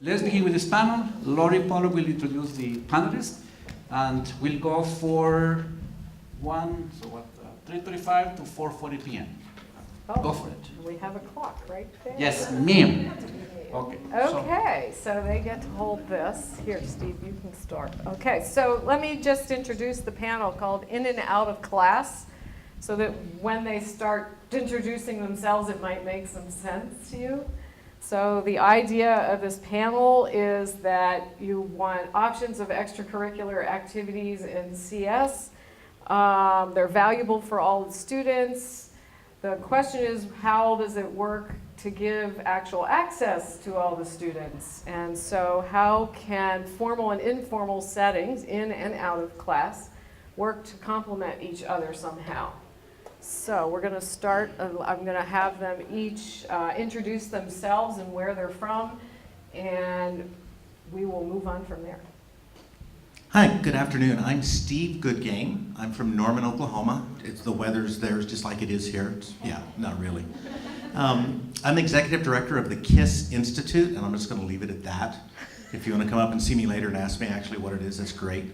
Let's begin with this panel. Lori Pollock will introduce the panelists, and we'll go for 3:35 to 4:40 p.m. Oh, Go for it. We have a clock right there. Yes, ma'am. Okay. Okay, so they get to hold this. Here, Steve, you can start. Okay, so let me just introduce the panel called In and Out of Class, so that when they start introducing themselves, it might make some sense to you. So the idea of this panel is that you want options of extracurricular activities in CS. They're valuable for all the students. The question is, how does it work to give actual access to all the students? And so how can formal and informal settings, in and out of class, work to complement each other somehow? So we're going to start, I'm going to have them each introduce themselves and where they're from, and we will move on from there. Hi, good afternoon. I'm Steve Goodgame. I'm from Norman, Oklahoma. The weather's there just like it is here. Yeah, not really. I'm the executive director of the KISS Institute, and I'm just going to leave it at that. If you want to come up and see me later and ask me actually what it is, that's great.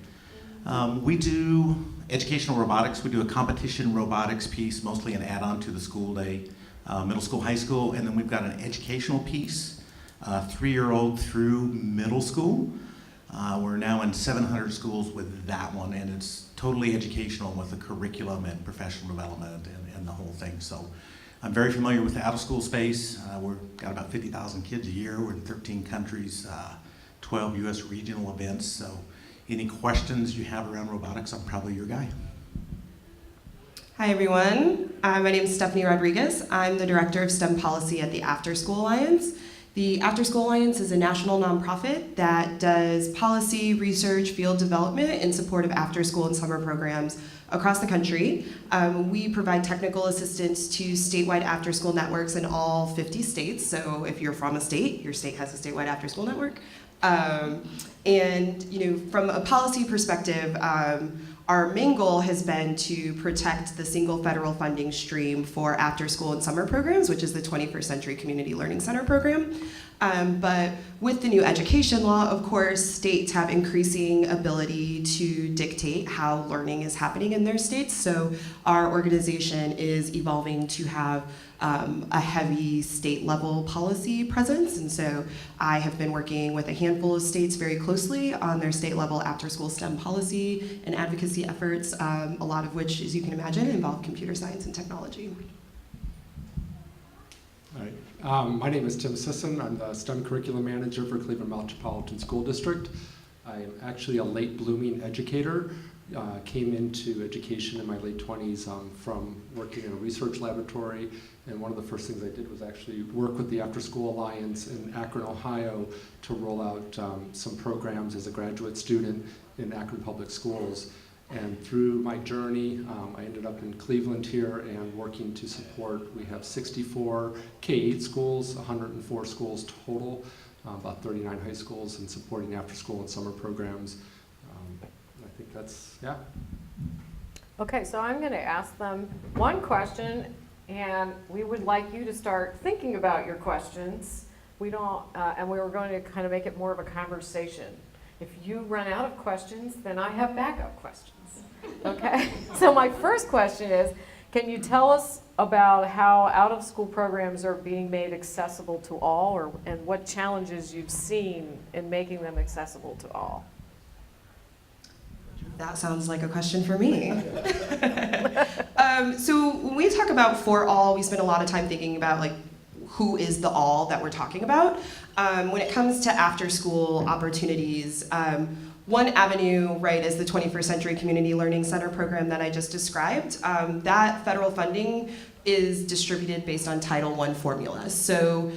We do educational robotics. We do a competition robotics piece, mostly an add-on to the school day, middle school, high school, and then we've got an educational piece, 3-year-old through middle school. We're now in 700 schools with that one, and it's totally educational with the curriculum and professional development and the whole thing. So I'm very familiar with the out-of-school space. We've got about 50,000 kids a year. We're in 13 countries, 12 U.S. regional events. So any questions you have around robotics, I'm probably your guy. Hi everyone, my name is Stephanie Rodriguez. I'm the Director of STEM Policy at the AfterSchool Alliance. The AfterSchool Alliance is a national nonprofit that does policy, research, field development in support of after-school and summer programs across the country. We provide technical assistance to statewide after-school networks in all 50 states. So if you're from a state, your state has a statewide after-school network. And from a policy perspective, our main goal has been to protect the single federal funding stream for after-school and summer programs, which is the 21st Century Community Learning Center program. But with the new education law, of course, states have increasing ability to dictate how learning is happening in their states. So our organization is evolving to have a heavy state-level policy presence, and so I have been working with a handful of states very closely on their state-level after-school STEM policy and advocacy efforts, a lot of which, as you can imagine, involve computer science and technology. All right. My name is Tim Sisson. I'm the STEM Curriculum Manager for Cleveland Metropolitan School District. I am actually a late blooming educator. Came into education in my late 20s from working in a research laboratory, and one of the first things I did was actually work with the AfterSchool Alliance in Akron, Ohio to roll out some programs as a graduate student in Akron Public Schools. And through my journey, I ended up in Cleveland here and working to support, we have 64 K-8 schools, 104 schools total, about 39 high schools, and supporting after-school and summer programs. I think that's, yeah. Okay, so I'm going to ask them one question, and we would like you to start thinking about your questions. We don't, and we were going to kind of make it more of a conversation. If you run out of questions, then I have backup questions. Okay? So my first question is, can you tell us about how out-of-school programs are being made accessible to all, and what challenges you've seen in making them accessible to all? That sounds like a question for me. So when we talk about for all, we spend a lot of time thinking about who is the all that we're talking about. When it comes to after-school opportunities, one avenue, right, is the 21st Century Community Learning Center program that I just described. That federal funding is distributed based on Title I formula. So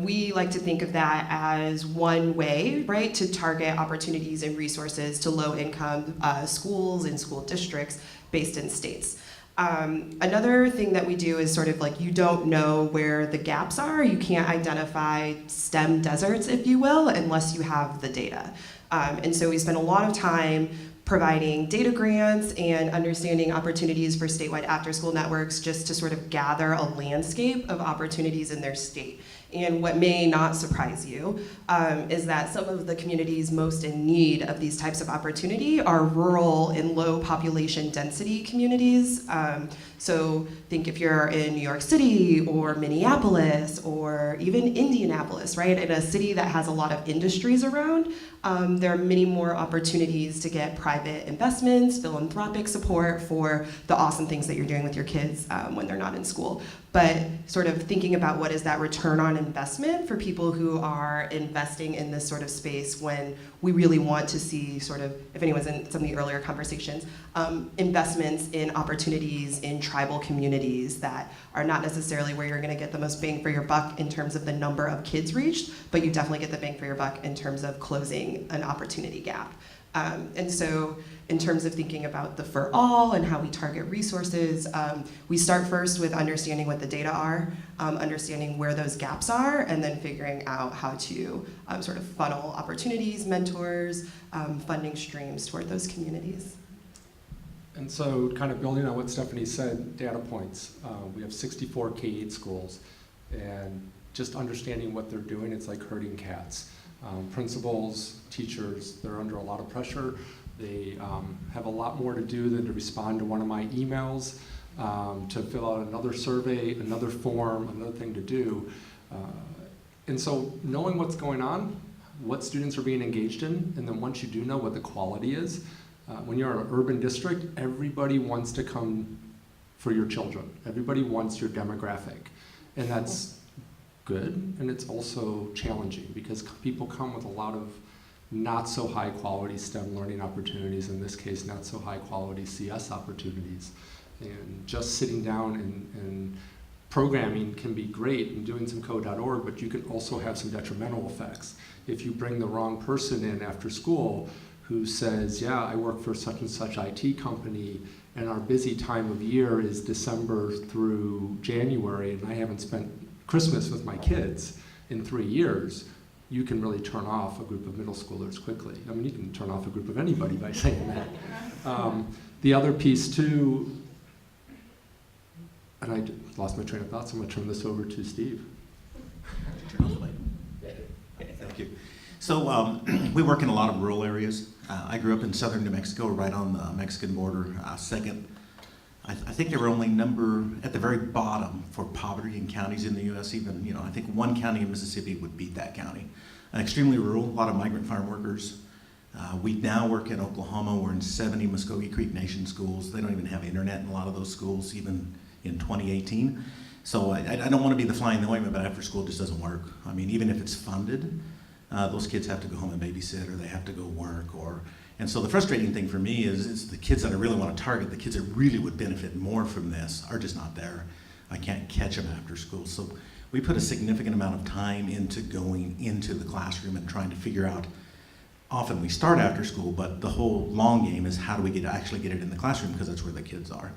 we like to think of that as one way, right, to target opportunities and resources to low-income schools and school districts based in states. Another thing that we do is sort of you don't know where the gaps are. You can't identify STEM deserts, if you will, unless you have the data. And so we spend a lot of time providing data grants and understanding opportunities for statewide after-school networks just to sort of gather a landscape of opportunities in their state. And what may not surprise you is that some of the communities most in need of these types of opportunity are rural and low population density communities. So think if you're in New York City or Minneapolis or even Indianapolis, right? In a city that has a lot of industries around, there are many more opportunities to get private investments, philanthropic support for the awesome things that you're doing with your kids when they're not in school. But sort of thinking about what is that return on investment for people who are investing in this sort of space when we really want to see sort of, if anyone's in some of the earlier conversations, investments in opportunities in tribal communities that are not necessarily where you're gonna get the most bang for your buck in terms of the number of kids reached, but you definitely get the bang for your buck in terms of closing an opportunity gap. And so in terms of thinking about the for all and how we target resources, we start first with understanding what the data are, understanding where those gaps are, and then figuring out how to sort of funnel opportunities, mentors, funding streams toward those communities. And so kind of building on what Stephanie said, data points. We have 64 K-8 schools, and just understanding what they're doing, it's like herding cats. Principals, teachers, they're under a lot of pressure. They have a lot more to do than to respond to one of my emails, to fill out another survey, another form, another thing to do. And so knowing what's going on, what students are being engaged in, and then once you do know what the quality is, when you're in an urban district, everybody wants to come for your children. Everybody wants your demographic. And that's good, and it's also challenging because people come with a lot of not so high quality STEM learning opportunities, in this case not so high quality CS opportunities. And just sitting down and programming can be great and doing some code.org, but you can also have some detrimental effects. If you bring the wrong person in after school who says, yeah, I work for such and such IT company and our busy time of year is December through January and I haven't spent Christmas with my kids in 3 years, you can really turn off a group of middle schoolers quickly. I mean, you can turn off a group of anybody by saying that. The other piece too, and I lost my train of thought, so I'm gonna turn this over to Steve. Turn off the light. Thank you. So we work in a lot of rural areas. I grew up in southern New Mexico, right on the Mexican border, second. I think they were only at the very bottom for poverty in counties in the U.S. Even, I think one county in Mississippi would beat that county. Extremely rural, a lot of migrant farm workers. We now work in Oklahoma. We're in 70 Muskogee Creek Nation schools. They don't even have internet in a lot of those schools, even in 2018. So I don't want to be the fly in the ointment, but after school just doesn't work. I mean, even if it's funded, those kids have to go home and babysit, or they have to go work, and so the frustrating thing for me is the kids that I really want to target, the kids that really would benefit more from this, are just not there. I can't catch them after school. So we put a significant amount of time into going into the classroom and trying to figure out, often we start after school, but the whole long game is how do we actually get it in the classroom, because that's where the kids are.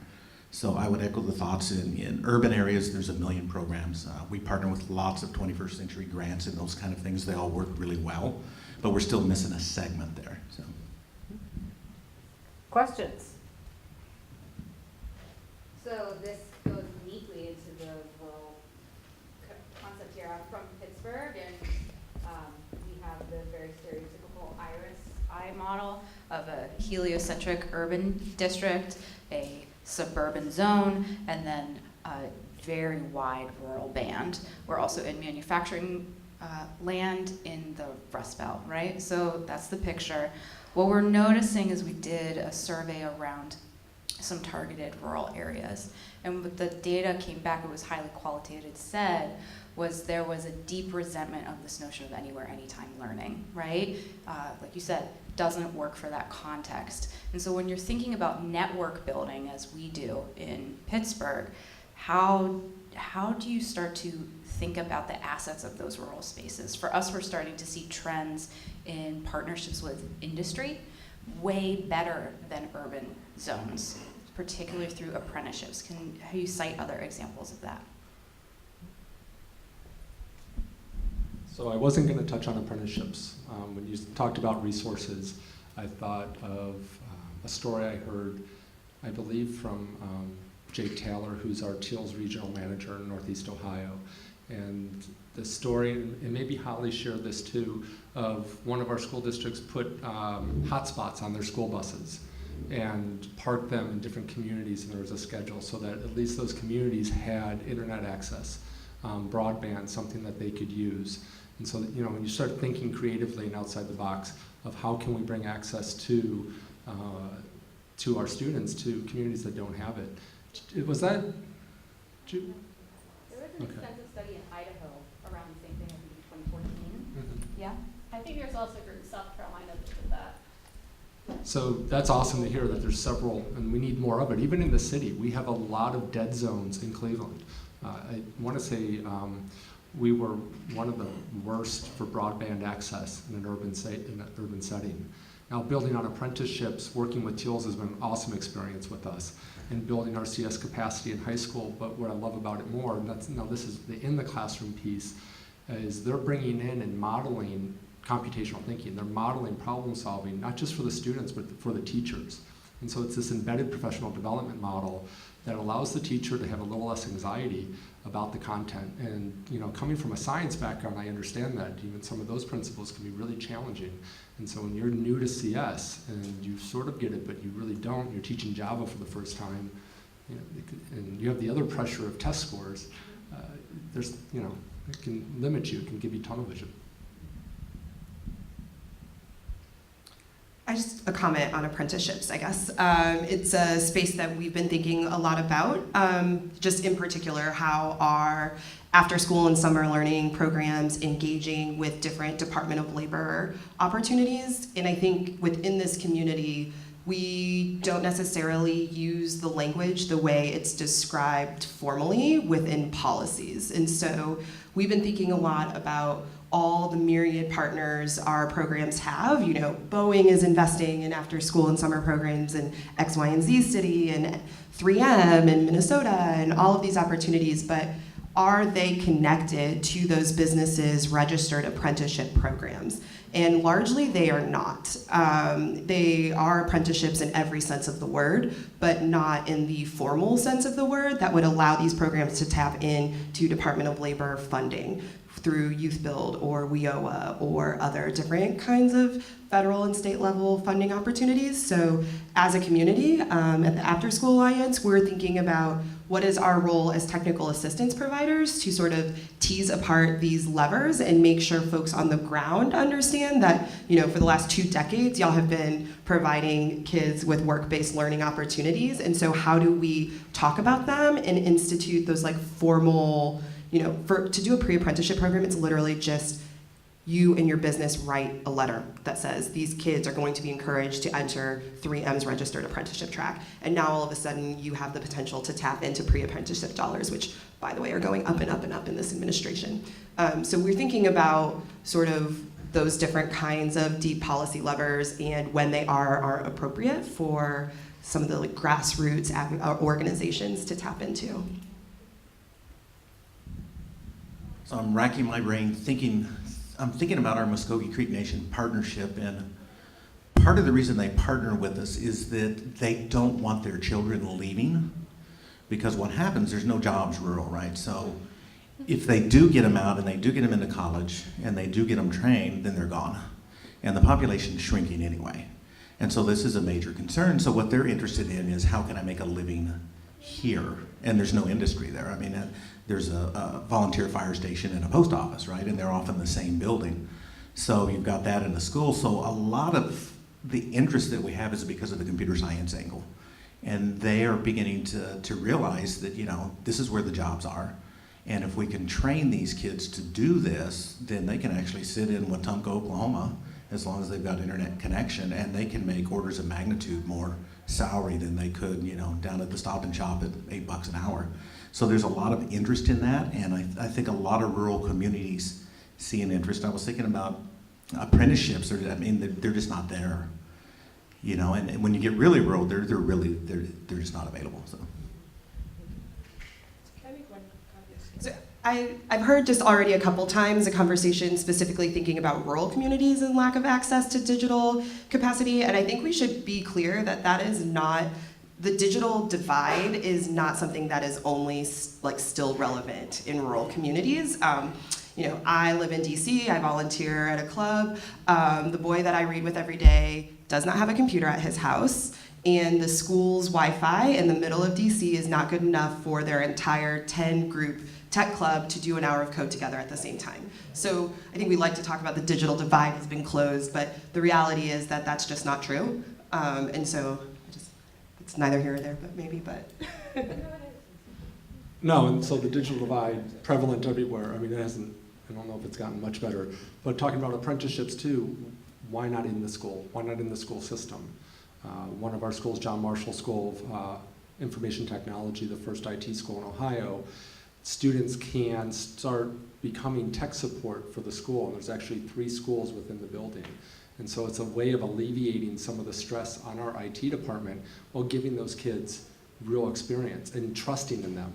So I would echo the thoughts in urban areas, there's a million programs. We partner with lots of 21st century grants and those kind of things. They all work really well, but we're still missing a segment there. So. Questions? So this goes neatly into the rural concept here. I'm from Pittsburgh, and we have the very stereotypical IRIS-I model of a heliocentric urban district, a suburban zone, and then a very wide rural band. We're also in manufacturing land in the Rust Belt, right? So that's the picture. What we're noticing is we did a survey around some targeted rural areas, and what the data came back, it was highly qualitative, it said was there was a deep resentment of this notion of anywhere, anytime learning, right? Like you said, doesn't work for that context. And so when you're thinking about network building, as we do in Pittsburgh, how do you start to think about the assets of those rural spaces? For us, we're starting to see trends in partnerships with industry way better than urban zones, particularly through apprenticeships. Can you cite other examples of that? So I wasn't going to touch on apprenticeships. When you talked about resources, I thought of a story I heard, I believe from Jake Taylor, who's our Teals regional manager in Northeast Ohio. And the story, and maybe Holly shared this too, of one of our school districts put hotspots on their school buses and parked them in different communities, and there was a schedule so that at least those communities had internet access, broadband, something that they could use. And so, you know, when you start thinking creatively and outside the box of how can we bring access to our students to communities that don't have it. Was that? There was an Okay. extensive study in Idaho around the same thing, I think in 2014. Mm-hmm. Yeah? I think there's also a group in South Carolina that did that. So that's awesome to hear that there's several, and we need more of it. Even in the city, we have a lot of dead zones in Cleveland. I want to say we were one of the worst for broadband access in an urban setting. Now, building on apprenticeships, working with TEALS has been an awesome experience with us in building our CS capacity in high school. But what I love about it more, and that's, now this is the in the classroom piece, is they're bringing in and modeling computational thinking. They're modeling problem solving, not just for the students, but for the teachers. And so it's this embedded professional development model that allows the teacher to have a little less anxiety about the content. And, you know, coming from a science background, I understand that even some of those principles can be really challenging. And so when you're new to CS and you sort of get it, but you really don't, you're teaching Java for the first time, you know, and you have the other pressure of test scores, there's, you know, it can limit you, it can give you tunnel vision. I just a comment on apprenticeships, I guess. It's a space that we've been thinking a lot about, just in particular how our after-school and summer learning programs engaging with different Department of Labor opportunities. And I think within this community, we don't necessarily use the language the way it's described formally within policies. And so we've been thinking a lot about all the myriad partners our programs have. You know, Boeing is investing in after school and summer programs in X, Y, and Z city and 3M in Minnesota and all of these opportunities, but are they connected to those businesses' registered apprenticeship programs? And largely they are not. They are apprenticeships in every sense of the word, but not in the formal sense of the word that would allow these programs to tap into Department of Labor funding through Youth Build or WIOA or other different kinds of federal and state level funding opportunities. So as a community at the AfterSchool Alliance, we're thinking about what is our role as technical assistance providers to sort of tease apart these levers and make sure folks on the ground understand that, you know, for the last 2 decades, y'all have been providing kids with work-based learning opportunities. And so how do we talk about them and institute those like formal, you know, to do a pre-apprenticeship program, it's literally just you and your business write a letter that says these kids are going to be encouraged to enter 3M's registered apprenticeship track. And now all of a sudden you have the potential to tap into pre-apprenticeship dollars, which by the way are going up and up and up in this administration. So we're thinking about sort of those different kinds of deep policy levers and when they are appropriate for some of the like grassroots organizations to tap into. So I'm racking my brain I'm thinking about our Muskogee Creek Nation partnership, and part of the reason they partner with us is that they don't want their children leaving, because what happens, there's no jobs rural, right? So if they do get them out and they do get them into college and they do get them trained, then they're gone. And the population's shrinking anyway. And so this is a major concern. So what they're interested in is how can I make a living here? And there's no industry there. I mean, there's a volunteer fire station and a post office, right? And they're often the same building. So you've got that in the school. So a lot of the interest that we have is because of the computer science angle. And they are beginning to realize that, you know, this is where the jobs are. And if we can train these kids to do this, then they can actually sit in Wetumpka, Oklahoma, as long as they've got internet connection, and they can make orders of magnitude more salary than they could, you know, down at the Stop and Shop at $8 an hour. So there's a lot of interest in that, and I think a lot of rural communities see an interest. I was thinking about apprenticeships. They're just not there, you know. And when you get really rural, they're just not available. So. So I've heard just already a couple times a conversation specifically thinking about rural communities and lack of access to digital capacity, and I think we should be clear that that is not the digital divide is not something that is only still relevant in rural communities. I live in DC, I volunteer at a club. The boy that I read with every day does not have a computer at his house, and the school's Wi-Fi in the middle of DC is not good enough for their entire 10-group tech club to do an hour of code together at the same time. So I think we like to talk about the digital divide has been closed, but the reality is that that's just not true. And so it's neither here or there, but maybe, but. No, and so the digital divide, prevalent everywhere. I mean, I don't know if it's gotten much better. But talking about apprenticeships too, why not in the school? Why not in the school system? One of our schools, John Marshall School of Information Technology, the first IT school in Ohio, students can start becoming tech support for the school. And there's actually 3 schools within the building. And so it's a way of alleviating some of the stress on our IT department while giving those kids real experience and trusting in them.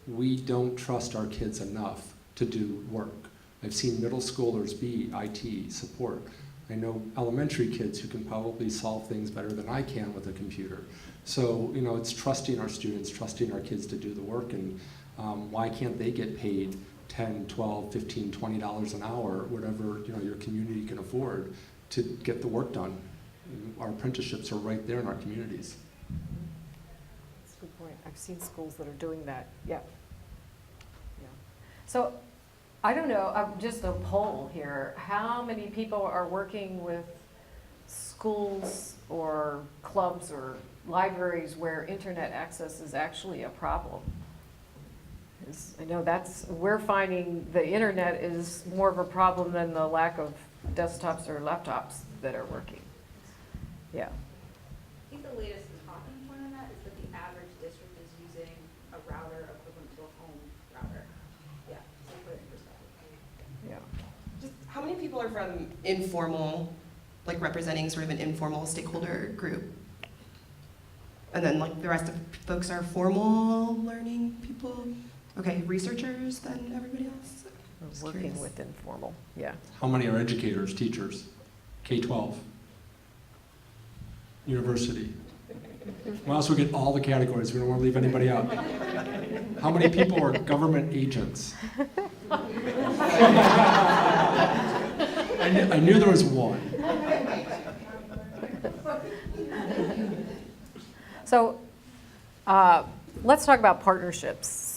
We don't trust our kids enough to do work. I've seen middle schoolers be IT support. I know elementary kids who can probably solve things better than I can with a computer. So, it's trusting our students, trusting our kids to do the work, and why can't they get paid $10, $12, $15, $20 an hour, whatever your community can afford to get the work done? Our apprenticeships are right there in our communities. That's a good point. I've seen schools that are doing that, yeah. So, I don't know, just a poll here. How many people are working with schools or clubs or libraries where internet access is actually a problem? I know we're finding the internet is more of a problem than the lack of desktops or laptops that are working. Yeah. I think the latest talking point on that is that the average district is using a router equivalent to a home router. Yeah, so put it in perspective. Yeah. Just how many people are from informal, representing sort of an informal stakeholder group? And then the rest of folks are formal learning people? Okay, researchers then everybody else? Just Working curious. with informal, yeah. How many are educators, teachers? K-12? University? Well, else we get all the categories. We don't want to leave anybody out. How many people are government agents? I knew there was one. So let's talk about partnerships.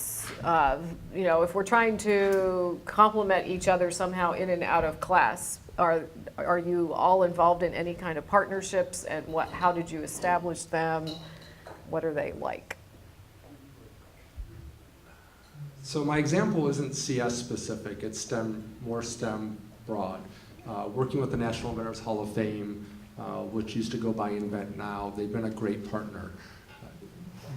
If we're trying to complement each other somehow in and out of class, are you all involved in any kind of partnerships, and how did you establish them? What are they like? So my example isn't CS specific, it's more STEM broad. Working with the National Inventors Hall of Fame, which used to go by Invent Now, they've been a great partner.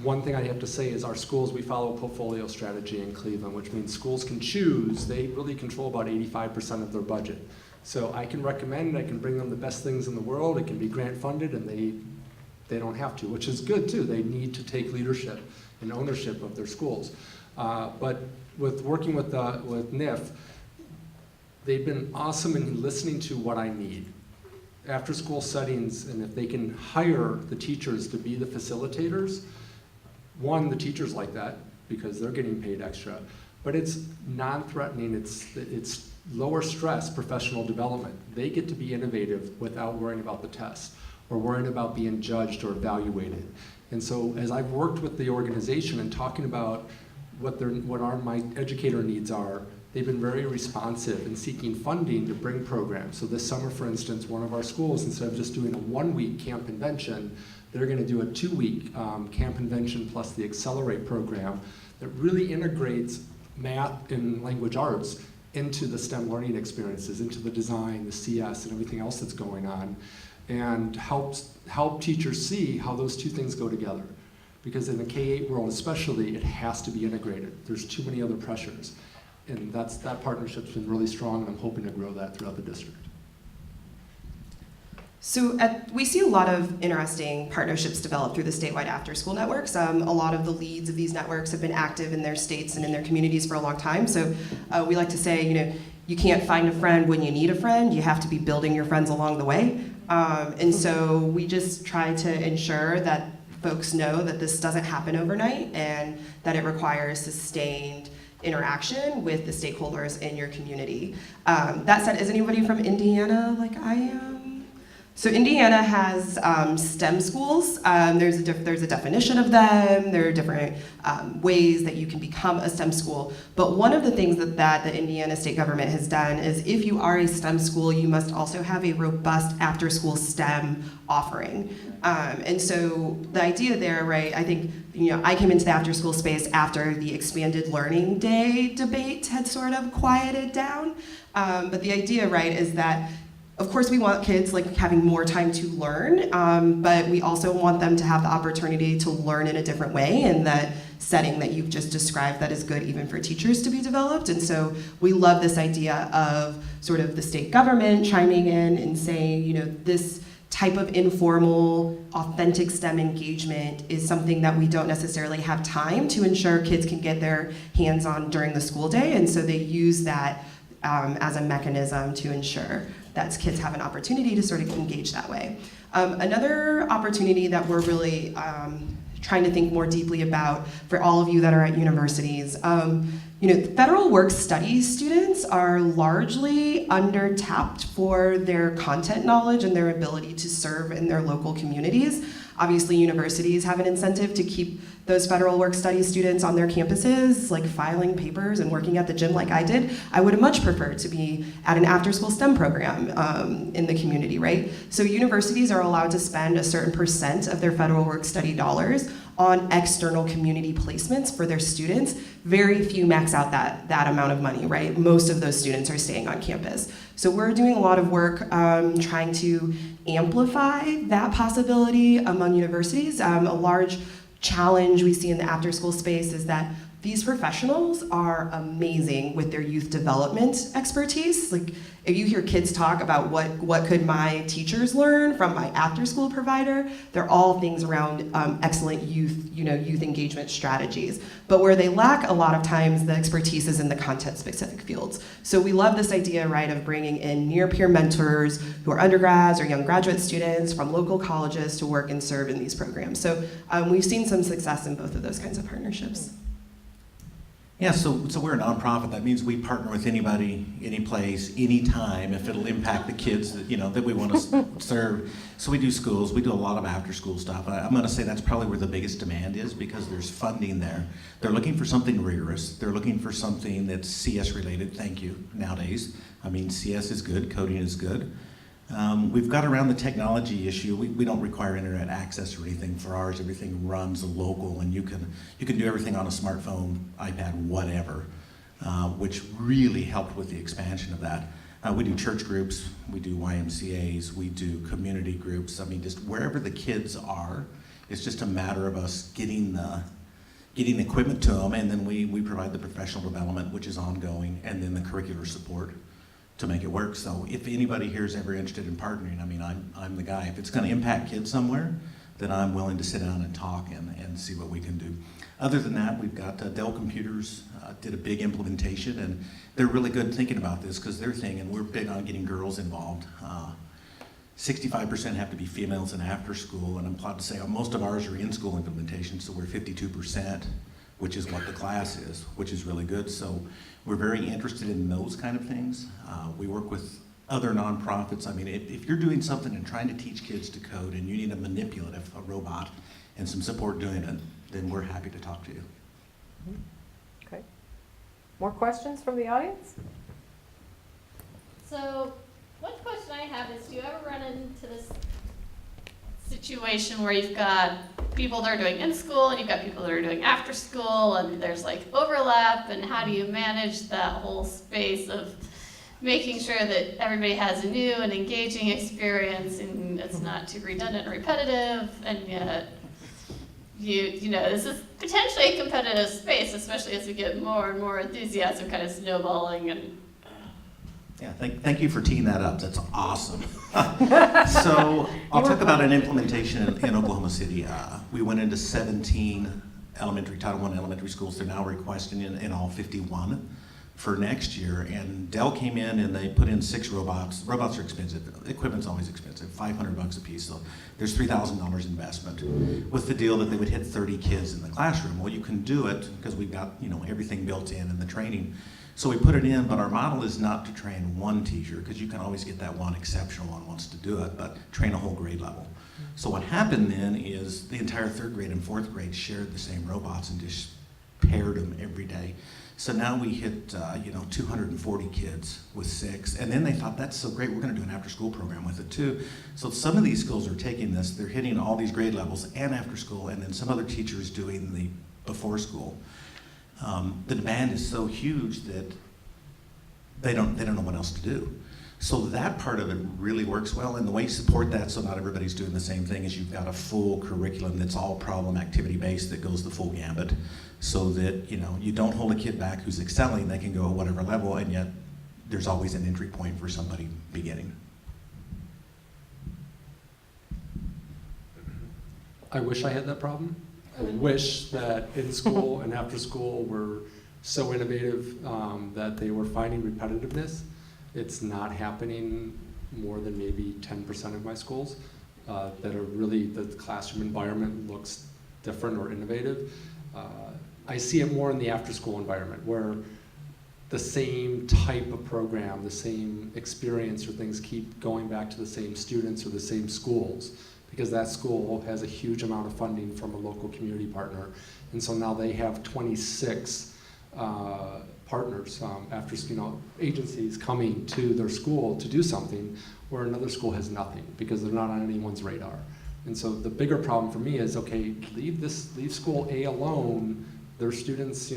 One thing I have to say is our schools, we follow a portfolio strategy in Cleveland, which means schools can choose. They really control about 85% of their budget. So I can recommend, I can bring them the best things in the world. It can be grant funded, and they don't have to, which is good too. They need to take leadership and ownership of their schools. But with working with NIF, they've been awesome in listening to what I need. After school settings, and if they can hire the teachers to be the facilitators, the teachers like that because they're getting paid extra, but it's non-threatening, it's lower stress professional development. They get to be innovative without worrying about the test or worrying about being judged or evaluated. And so as I've worked with the organization and talking about what my educator needs are, they've been very responsive in seeking funding to bring programs. So this summer, for instance, one of our schools, instead of just doing a 1-week camp convention, they're going to do a 2-week camp convention plus the Accelerate program that really integrates math and language arts into the STEM learning experiences, into the design, the CS, and everything else that's going on, and help teachers see how those two things go together. Because in the K-8 world especially, it has to be integrated. There's too many other pressures. And that partnership's been really strong, and I'm hoping to grow that throughout the district. So we see a lot of interesting partnerships develop through the statewide after-school networks. A lot of the leads of these networks have been active in their states and in their communities for a long time. So we like to say, you can't find a friend when you need a friend. You have to be building your friends along the way. And so we just try to ensure that folks know that this doesn't happen overnight and that it requires sustained interaction with the stakeholders in your community. That said, is anybody from Indiana like I am? So Indiana has STEM schools. There's a definition of them. There are different ways that you can become a STEM school. But one of the things that the Indiana state government has done is if you are a STEM school, you must also have a robust after-school STEM offering. And so the idea there, right, I think, I came into the after-school space after the expanded learning day debate had sort of quieted down. But the idea, right, is that of course, we want kids like having more time to learn, but we also want them to have the opportunity to learn in a different way in that setting that you've just described that is good even for teachers to be developed. And so we love this idea of sort of the state government chiming in and saying, this type of informal, authentic STEM engagement is something that we don't necessarily have time to ensure kids can get their hands on during the school day. And so they use that as a mechanism to ensure that kids have an opportunity to sort of engage that way. Another opportunity that we're really trying to think more deeply about for all of you that are at universities, federal work studies students are largely under-tapped for their content knowledge and their ability to serve in their local communities. Obviously, universities have an incentive to keep those federal work study students on their campuses, like filing papers and working at the gym like I did. I would much prefer to be at an after-school STEM program in the community, right? So universities are allowed to spend a certain % of their federal work study dollars on external community placements for their students. Very few max out that amount of money, right? Most of those students are staying on campus. So we're doing a lot of work trying to amplify that possibility among universities. A large challenge we see in the after-school space is that these professionals are amazing with their youth development expertise. Like, if you hear kids talk about what could my teachers learn from my after-school provider, they're all things around excellent youth engagement strategies. But where they lack a lot of times, the expertise is in the content-specific fields. So we love this idea, right, of bringing in near-peer mentors who are undergrads or young graduate students from local colleges to work and serve in these programs. So we've seen some success in both of those kinds of partnerships. Yeah, so we're a nonprofit. That means we partner with anybody, any place, anytime, if it'll impact the kids that we want to serve. So we do schools. We do a lot of after-school stuff. I'm going to say that's probably where the biggest demand is because there's funding there. They're looking for something rigorous. They're looking for something that's CS related. Thank you. Nowadays, I mean, CS is good. Coding is good. We've got around the technology issue. We don't require internet access or anything for ours. Everything runs local, and you can do everything on a smartphone, iPad, whatever, which really helped with the expansion of that. We do church groups, we do YMCAs, we do community groups. I mean, just wherever the kids are, it's just a matter of us getting the equipment to them, and then we provide the professional development, which is ongoing, and then the curricular support to make it work. So if anybody here is ever interested in partnering, I mean, I'm the guy. If it's going to impact kids somewhere, then I'm willing to sit down and talk and see what we can do. Other than that, we've got Dell Computers did a big implementation, and they're really good thinking about this because they're thinking we're big on getting girls involved. 65% have to be females in after school, and I'm proud to say most of ours are in-school implementation, so we're 52%, which is what the class is, which is really good. So we're very interested in those kind of things. We work with other nonprofits. I mean, if you're doing something and trying to teach kids to code and you need a manipulative, a robot, and some support doing it, then we're happy to talk to you. Okay. More questions from the audience? So, one question I have is, do you ever run into this situation where you've got people that are doing in school and you've got people that are doing after school and there's like overlap, and how do you manage that whole space of making sure that everybody has a new and engaging experience and it's not too redundant or repetitive, and yet this is potentially a competitive space, especially as we get more and more enthusiasm kind of snowballing. And yeah, thank you for teeing that up. That's awesome. So I'll talk about an implementation in Oklahoma City. We went into 17 Title I elementary schools. They're now requesting in all 51 for next year, and Dell came in and they put in 6 robots. Robots are expensive. Equipment's always expensive, $500 a piece. So there's $3,000 investment with the deal that they would hit 30 kids in the classroom. Well, you can do it because we've got everything built in the training. So we put it in, but our model is not to train one teacher, because you can always get that one exceptional one wants to do it, but train a whole grade level. So what happened then is the entire 3rd grade and 4th grade shared the same robots and just paired them every day. So now we hit 240 kids with 6, and then they thought, that's so great, we're going to do an after-school program with it too. So some of these schools are taking this, they're hitting all these grade levels and after school, and then some other teachers doing the before school. The demand is so huge that they don't know what else to do. So that part of it really works well, and the way you support that so not everybody's doing the same thing is you've got a full curriculum that's all problem activity based that goes the full gambit, so that you don't hold a kid back who's excelling, they can go at whatever level, and yet there's always an entry point for somebody beginning. I wish I had that problem. I wish that in school and after school were so innovative that they were finding repetitiveness. It's not happening more than maybe 10% of my schools that are really, the classroom environment looks different or innovative. I see it more in the after-school environment where the same type of program, the same experience or things keep going back to the same students or the same schools, because that school has a huge amount of funding from a local community partner. And so now they have 26 partners, agencies coming to their school to do something where another school has nothing because they're not on anyone's radar. And so the bigger problem for me is, okay, leave school A alone. Their students,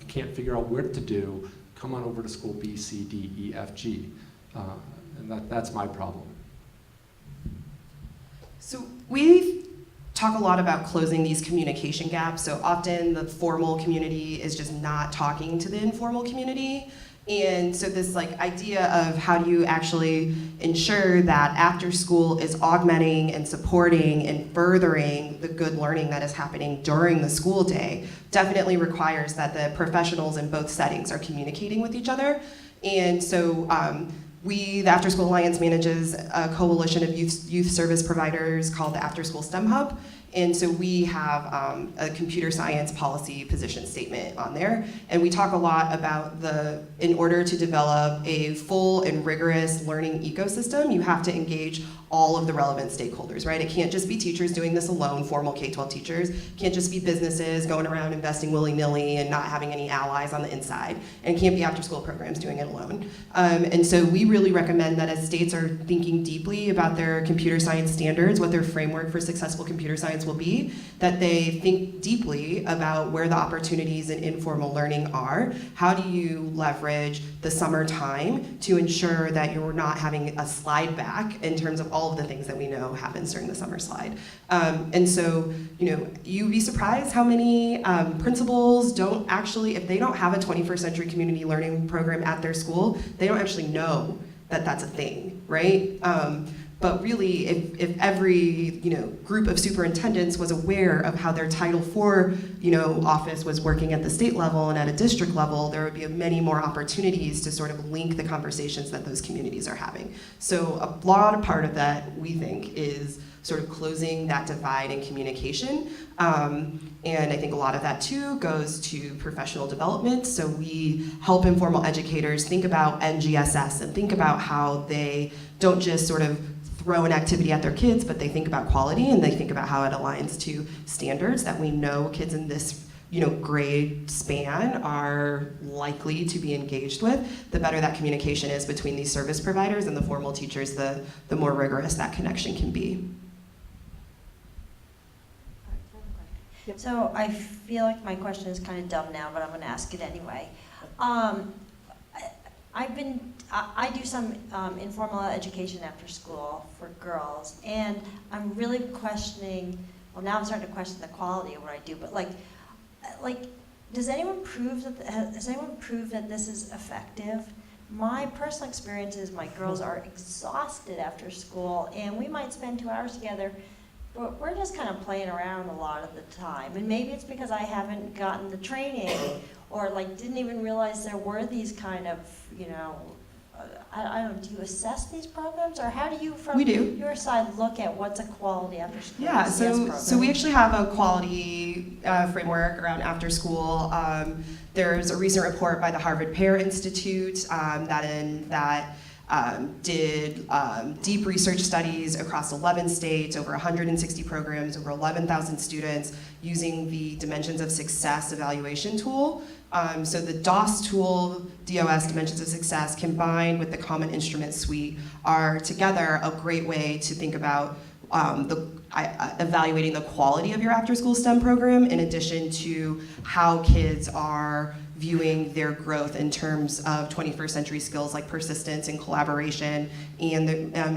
can't figure out what to do. Come on over to school B, C, D, E, F, G. And that's my problem. So we talk a lot about closing these communication gaps. So often the formal community is just not talking to the informal community. And so this idea of how do you actually ensure that after school is augmenting and supporting and furthering the good learning that is happening during the school day definitely requires that the professionals in both settings are communicating with each other. And so the AfterSchool Alliance manages a coalition of youth service providers called the AfterSchool STEM Hub. And so we have a computer science policy position statement on there. And we talk a lot about in order to develop a full and rigorous learning ecosystem, you have to engage all of the relevant stakeholders, right? It can't just be teachers doing this alone, formal K-12 teachers. It can't just be businesses going around investing willy-nilly and not having any allies on the inside. And it can't be after-school programs doing it alone. And so we really recommend that as states are thinking deeply about their computer science standards, what their framework for successful computer science will be, that they think deeply about where the opportunities in informal learning are. How do you leverage the summer time to ensure that you're not having a slide back in terms of all of the things that we know happens during the summer slide. And so, you'd be surprised how many principals don't actually, if they don't have a 21st century community learning program at their school, they don't actually know that that's a thing, right? But really, if every group of superintendents was aware of how their Title IV office was working at the state level and at a district level, there would be many more opportunities to sort of link the conversations that those communities are having. So a lot of part of that, we think, is sort of closing that divide in communication. And I think a lot of that too goes to professional development. So we help informal educators think about NGSS and think about how they don't just sort of throw an activity at their kids, but they think about quality and they think about how it aligns to standards that we know kids in this grade span are likely to be engaged with. The better that communication is between these service providers and the formal teachers, the more rigorous that connection can be. So I feel like my question is kind of dumb now, but I'm going to ask it anyway. I do some informal education after school for girls, and I'm really questioning, well, now I'm starting to question the quality of what I do, but has anyone proved that this is effective? My personal experience is my girls are exhausted after school, and we might spend 2 hours together, we're just kind of playing around a lot of the time. And maybe it's because I haven't gotten the training or like didn't even realize there were these kind of, you know, I don't know, do you assess these programs, or how do you, from We do. your side, look at what's a quality after school Yeah, CS so program? we actually have a quality framework around after school. There's a recent report by the Harvard Pear Institute that did deep research studies across 11 states, over 160 programs, over 11,000 students, using the Dimensions of Success evaluation tool. So the DOS tool, DOS, Dimensions of Success, combined with the Common Instrument Suite are together a great way to think about evaluating the quality of your after-school STEM program, in addition to how kids are viewing their growth in terms of 21st century skills like persistence and collaboration, and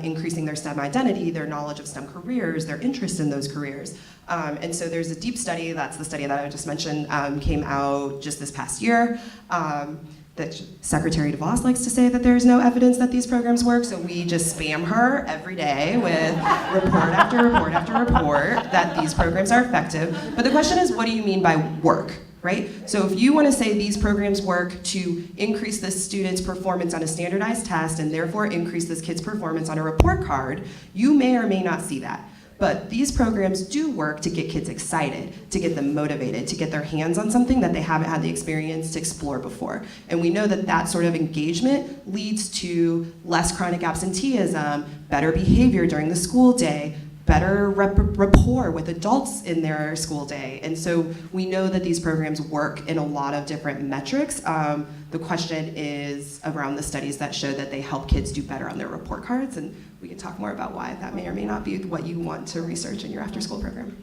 increasing their STEM identity, their knowledge of STEM careers, their interest in those careers. And so there's a deep study, that's the study that I just mentioned, came out just this past year. That Secretary DeVos likes to say that there's no evidence that these programs work, so we just spam her every day with report after report after report that these programs are effective. But the question is, what do you mean by work, right? So if you want to say these programs work to increase this student's performance on a standardized test and therefore increase this kid's performance on a report card, you may or may not see that. But these programs do work to get kids excited, to get them motivated, to get their hands on something that they haven't had the experience to explore before. And we know that that sort of engagement leads to less chronic absenteeism, better behavior during the school day, better rapport with adults in their school day. And so we know that these programs work in a lot of different metrics. The question is around the studies that show that they help kids do better on their report cards, and we can talk more about why that may or may not be what you want to research in your after-school program.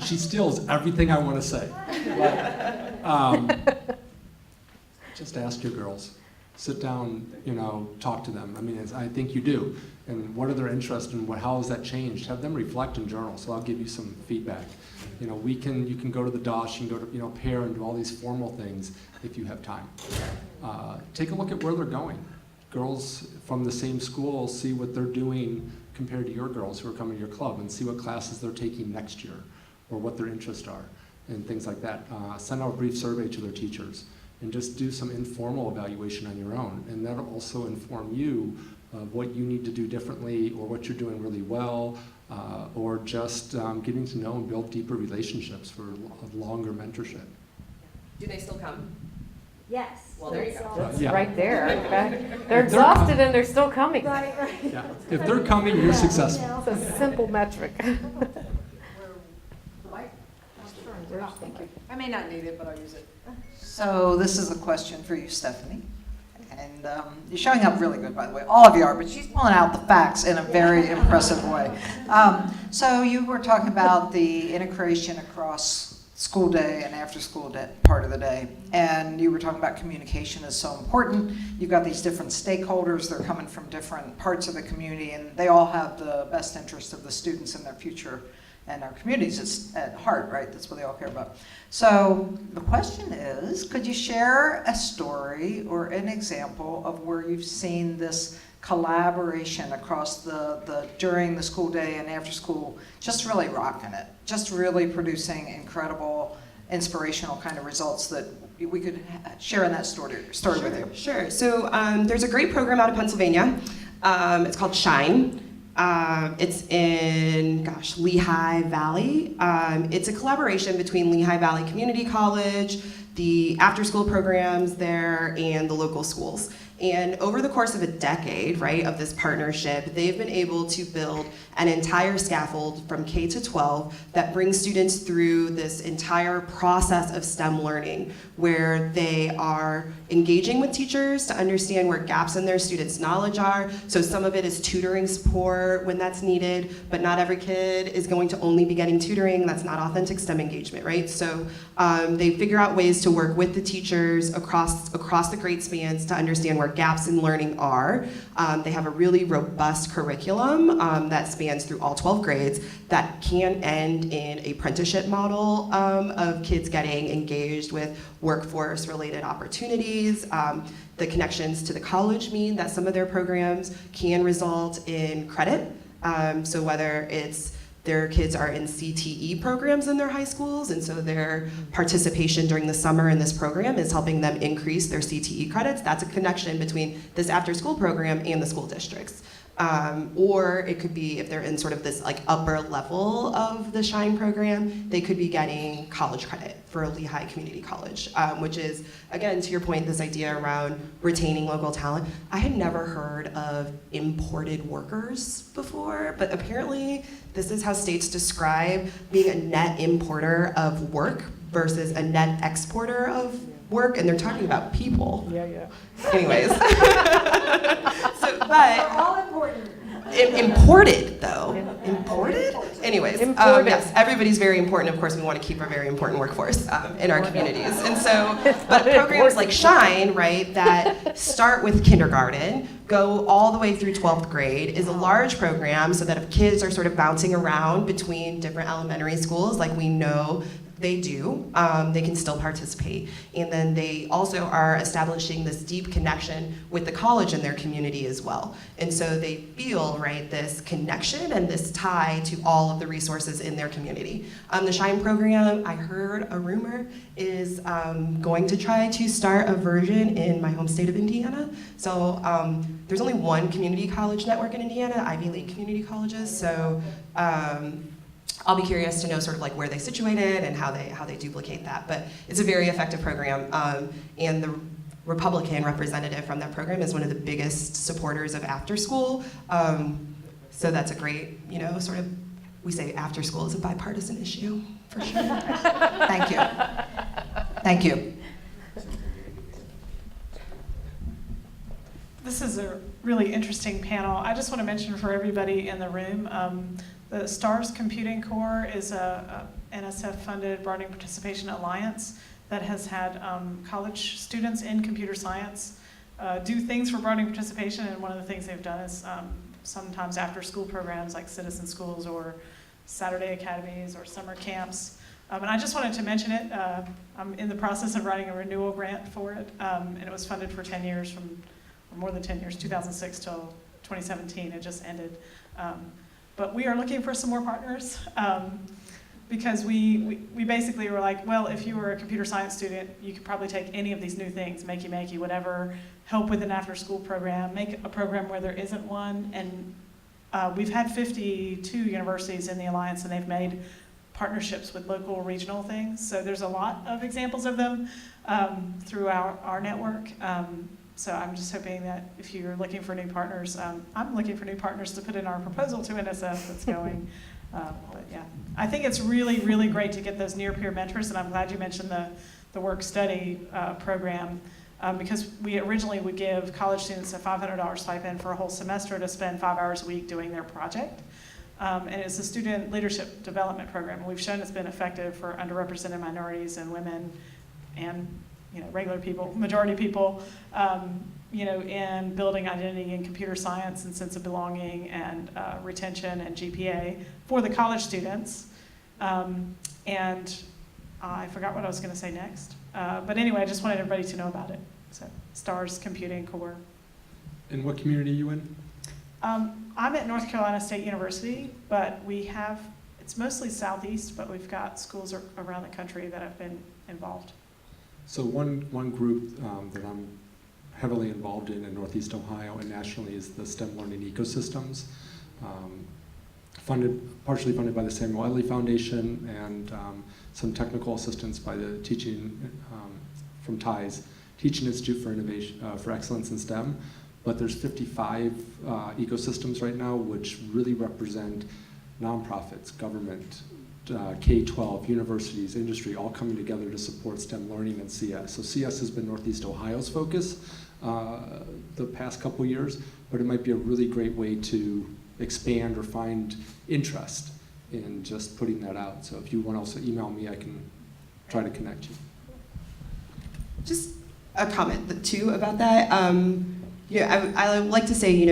She steals everything I want to say. Just ask your girls. Sit down, you know, talk to them. I mean, I think you do. And what are their interests and how has that changed? Have them reflect and journal. So I'll give you some feedback. You know, you can go to the DOS, you can go to, you know, PAIR and do all these formal things if you have time. Take a look at where they're going. Girls from the same school, see what they're doing compared to your girls who are coming to your club, and see what classes they're taking next year or what their interests are and things like that. Send out a brief survey to their teachers and just do some informal evaluation on your own. And that'll also inform you of what you need to do differently or what you're doing really well, or just getting to know and build deeper relationships for a longer mentorship. Do they still come? Yes. Well, there you go. It's Yeah. right there. In fact, they're exhausted and they're still coming. Right, right. Yeah. If they're coming, you're successful. It's a simple metric. Thank you. I may not need it, but I'll use it. So this is a question for you, Stephanie. And you're showing up really good, by the way. All of you are, but she's pulling out the facts in a very impressive way. So you were talking about the integration across school day and after school day, part of the day. And you were talking about communication is so important. You've got these different stakeholders. They're coming from different parts of the community, and they all have the best interest of the students and their future and our communities is at heart, right? That's what they all care about. So the question is, could you share a story or an example of where you've seen this collaboration across during the school day and after school, just really rocking it, just really producing incredible, inspirational kind of results that we could share in that story with you? Sure. So there's a great program out of Pennsylvania. It's called Shine. It's in, Lehigh Valley. It's a collaboration between Lehigh Valley Community College, the after-school programs there, and the local schools. And over the course of a decade, right, of this partnership, they've been able to build an entire scaffold from K to 12 that brings students through this entire process of STEM learning, where they are engaging with teachers to understand where gaps in their students' knowledge are. So some of it is tutoring support when that's needed, but not every kid is going to only be getting tutoring. That's not authentic STEM engagement, right? So they figure out ways to work with the teachers across the grade spans to understand where gaps in learning are. They have a really robust curriculum that spans through all 12 grades that can end in an apprenticeship model of kids getting engaged with workforce-related opportunities. The connections to the college mean that some of their programs can result in credit So whether it's their kids are in CTE programs in their high schools, and so their participation during the summer in this program is helping them increase their CTE credits. That's a connection between this after-school program and the school districts. Or it could be if they're in sort of this like upper level of the SHINE program, they could be getting college credit for Lehigh Community College, which is, again, to your point, this idea around retaining local talent. I had never heard of imported workers before, but apparently this is how states describe being a net importer of work versus a net exporter of work, and they're talking about people. Yeah. Anyways. They're But all important. imported, though. Imported? Anyways, Imported. yes, everybody's very important. Of course, we want to keep a very important workforce in our communities. And so, but programs like SHINE, right, that start with kindergarten, go all the way through 12th grade, is a large program so that if kids are sort of bouncing around between different elementary schools, like we know they do, they can still participate. And then they also are establishing this deep connection with the college in their community as well. And so they feel, right, this connection and this tie to all of the resources in their community. The SHINE program, I heard a rumor, is going to try to start a version in my home state of Indiana. So there's only one community college network in Indiana, Ivy League community colleges. So I'll be curious to know sort of like where they situated and how they duplicate that. But it's a very effective program, and the Republican representative from that program is one of the biggest supporters of after school. So that's a great, sort of, we say after school is a bipartisan issue, for sure. Thank you. Thank you. This is a really interesting panel. I just want to mention for everybody in the room, the STARS Computing Core is a NSF-funded Broadening Participation Alliance that has had college students in computer science do things for broadening participation, and one of the things they've done is sometimes after-school programs like citizen schools or Saturday academies or summer camps. And I just wanted to mention it. I'm in the process of writing a renewal grant for it, and it was funded for 10 years or more than 10 years, 2006 till 2017. It just ended. But we are looking for some more partners because we basically were like, well, if you were a computer science student, you could probably take any of these new things, makey, whatever, help with an after-school program, make a program where there isn't one. And we've had 52 universities in the Alliance, and they've made partnerships with local regional things. So there's a lot of examples of them through our network. So I'm just hoping that if you're looking for new partners, I'm looking for new partners to put in our proposal to NSF that's going. But yeah, I think it's really, really great to get those near-peer mentors, and I'm glad you mentioned the work-study program, because we originally would give college students a $500 stipend for a whole semester to spend 5 hours a week doing their project. And it's a student leadership development program, and we've shown it's been effective for underrepresented minorities and women and regular people, majority people, in building identity in computer science and sense of belonging and retention and GPA for the college students. And I forgot what I was going to say next. But anyway, I just wanted everybody to know about it. So, STARS Computing Core. And what community are you in? I'm at North Carolina State University, but it's mostly Southeast, but we've got schools around the country that have been involved. So one group that I'm heavily involved in Northeast Ohio and nationally is the STEM Learning Ecosystems, partially funded by the Samuel Edley Foundation and some technical assistance by the from TIES, Teaching Institute for Innovation for Excellence in STEM. But there's 55 ecosystems right now, which really represent nonprofits, government, K-12, universities, industry, all coming together to support STEM learning and CS. So CS has been Northeast Ohio's focus the past couple years, but it might be a really great way to expand or find interest in just putting that out. So if you want to also email me, I can try to connect you. Just a comment too about that. I like to say,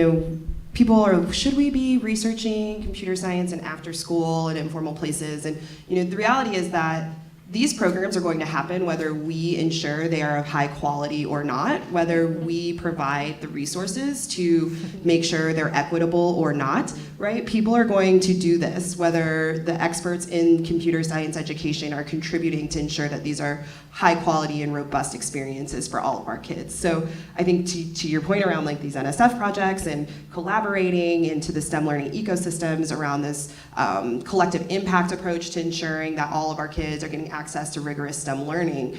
people are, should we be researching computer science and after school and informal places? And the reality is that these programs are going to happen whether we ensure they are of high quality or not, whether we provide the resources to make sure they're equitable or not, right? People are going to do this, whether the experts in computer science education are contributing to ensure that these are high quality and robust experiences for all of our kids. So I think to your point around like these NSF projects and collaborating into the STEM learning ecosystems around this collective impact approach to ensuring that all of our kids are getting access to rigorous STEM learning,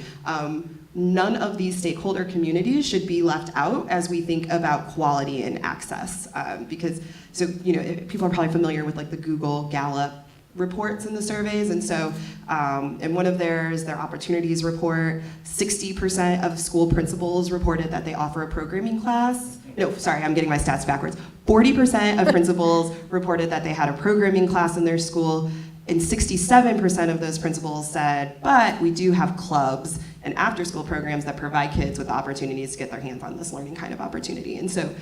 none of these stakeholder communities should be left out as we think about quality and access. Because, so, you know, people are probably familiar with like the Google Gallup reports and the surveys, and so in one of theirs, their opportunities report, 60% of school principals reported that they offer a programming class. No, sorry, I'm getting my stats backwards. 40% of principals reported that they had a programming class in their school, and 67% of those principals said, but we do have clubs and after-school programs that provide kids with opportunities to get their hands on this learning kind of opportunity. And so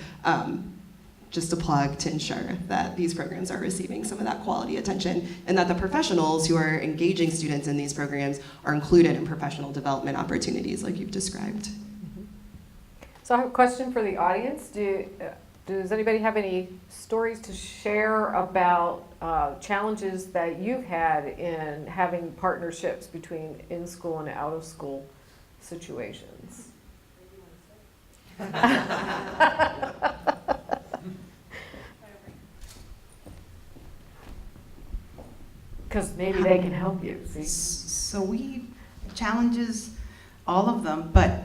just a plug to ensure that these programs are receiving some of that quality attention and that the professionals who are engaging students in these programs are included in professional development opportunities like you've described. So I have a question for the audience. Does anybody have any stories to share about challenges that you've had in having partnerships between in-school and out-of-school situations? Because maybe they can help you. See? So we challenges, all of them, but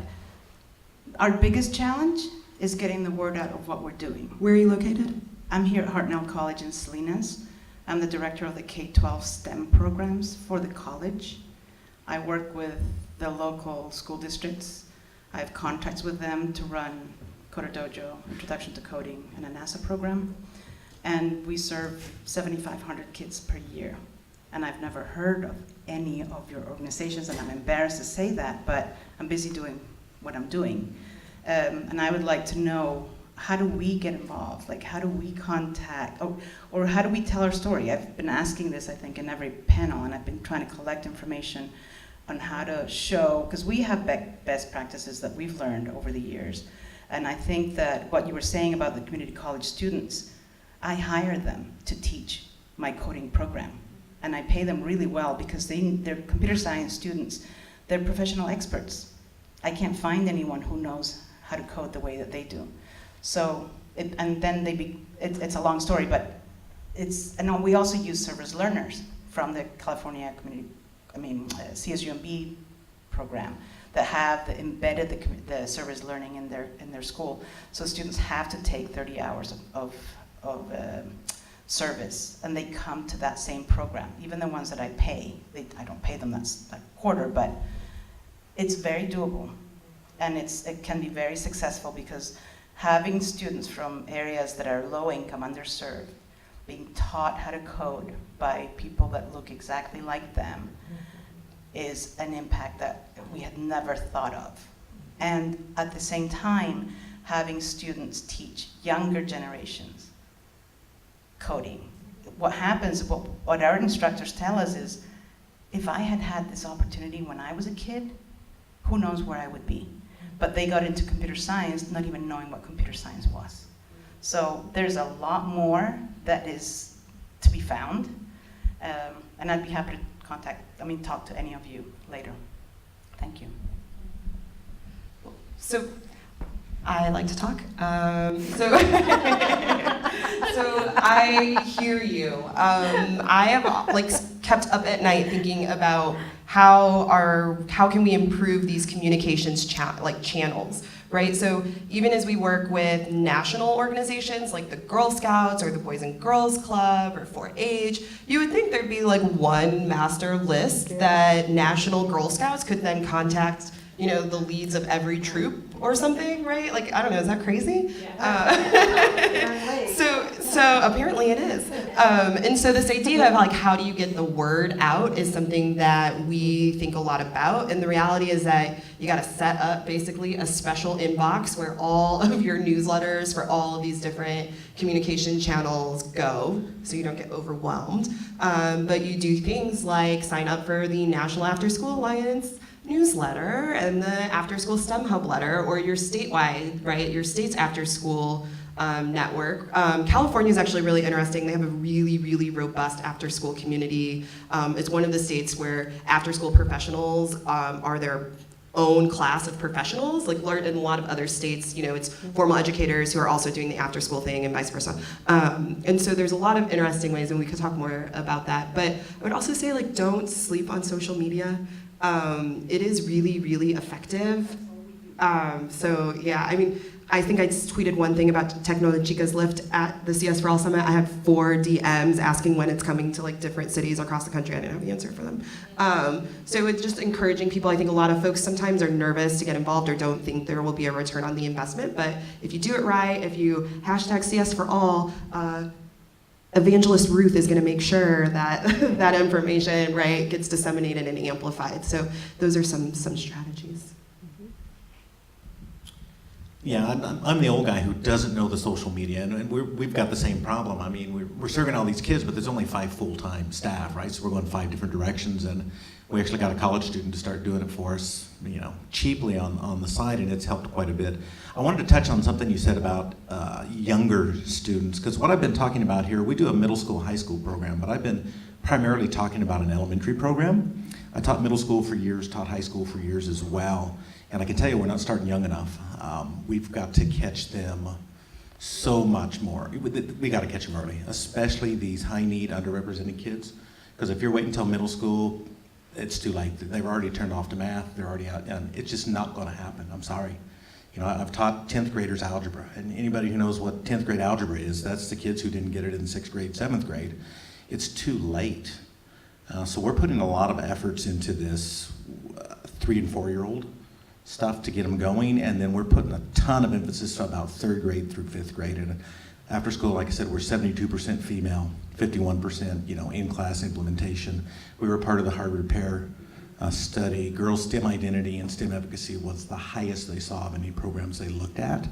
our biggest challenge is getting the word out of what we're doing. Where are you located? I'm here at Hartnell College in Salinas. I'm the director of the K-12 STEM programs for the college. I work with the local school districts. I have contracts with them to run Coder Dojo, Introduction to Coding, and a NASA program. And we serve 7,500 kids per year. And I've never heard of any of your organizations, and I'm embarrassed to say that, but I'm busy doing what I'm doing. And I would like to know, how do we get involved? Like, how do we contact, or how do we tell our story? I've been asking this, I think, in every panel, and I've been trying to collect information on how to show, because we have best practices that we've learned over the years. And I think that what you were saying about the community college students, I hire them to teach my coding program. And I pay them really well because they're computer science students. They're professional experts. I can't find anyone who knows how to code the way that they do. So, and then it's a long story, but and we also use service learners from the California CSUMB program that have embedded the service learning in their school. So students have to take 30 hours of service, and they come to that same program. Even the ones that I pay, I don't pay them that quarter, but it's very doable. And it can be very successful because having students from areas that are low income, underserved, being taught how to code by people that look exactly like them is an impact that we had never thought of. And at the same time, having students teach younger generations coding. What happens, what our instructors tell us is, if I had had this opportunity when I was a kid, who knows where I would be? But they got into computer science not even knowing what computer science was. So there's a lot more that is to be found. And I'd be happy to talk to any of you later. Thank you. So I like to talk. So I hear you. I have kept up at night thinking about how can we improve these communications channels, right? So even as we work with national organizations like the Girl Scouts or the Boys and Girls Club or 4-H, you would think there'd be one master list that National Girl Scouts could then contact, the leads of every troop or something, right? I don't know, is that crazy? Yeah. So apparently it is. And so this idea of how do you get the word out is something that we think a lot about. And the reality is that you gotta set up basically a special inbox where all of your newsletters for all of these different communication channels go, so you don't get overwhelmed. But you do things like sign up for the National AfterSchool Alliance newsletter and the After School STEM Hub letter, or your statewide, right, your state's after school network. California is actually really interesting. They have a really, really robust after-school community. It's one of the states where after-school professionals are their own class of professionals. Like in a lot of other states, it's formal educators who are also doing the after-school thing and vice versa. And so there's a lot of interesting ways, and we could talk more about that. But I would also say, like, don't sleep on social media. It is really, really effective. So yeah, I mean, I think I tweeted one thing about Tecnologica's Lift at the CS for All Summit. I had 4 DMs asking when it's coming to like different cities across the country. I didn't have the answer for them. So it's just encouraging people. I think a lot of folks sometimes are nervous to get involved or don't think there will be a return on the investment. But if you do it right, if you hashtag CS for All, Evangelist Ruth is going to make sure that that information, right, gets disseminated and amplified. So those are some strategies. Yeah, I'm the old guy who doesn't know the social media, and we've got the same problem. I mean, we're serving all these kids, but there's only 5 full-time staff, right? So we're going 5 different directions, and we actually got a college student to start doing it for us, cheaply on the side, and it's helped quite a bit. I wanted to touch on something you said about younger students, because what I've been talking about here, we do a middle school, high school program, but I've been primarily talking about an elementary program. I taught middle school for years, taught high school for years as well. And I can tell you we're not starting young enough. We've got to catch them so much more. We got to catch them early, especially these high-need, underrepresented kids. Because if you're waiting until middle school, it's too late. They've already turned off to math. They're already out, and it's just not going to happen. I'm sorry. I've taught 10th graders algebra, and anybody who knows what 10th grade algebra is, that's the kids who didn't get it in 6th grade, 7th grade. It's too late. So we're putting a lot of efforts into this 3- and 4-year-old stuff to get them going, and then we're putting a ton of emphasis about 3rd grade through 5th grade. And after school, like I said, we're 72% female, 51%, in-class implementation. We were part of the Harvard Pair study. Girls' STEM identity and STEM efficacy was the highest they saw of any programs they looked at.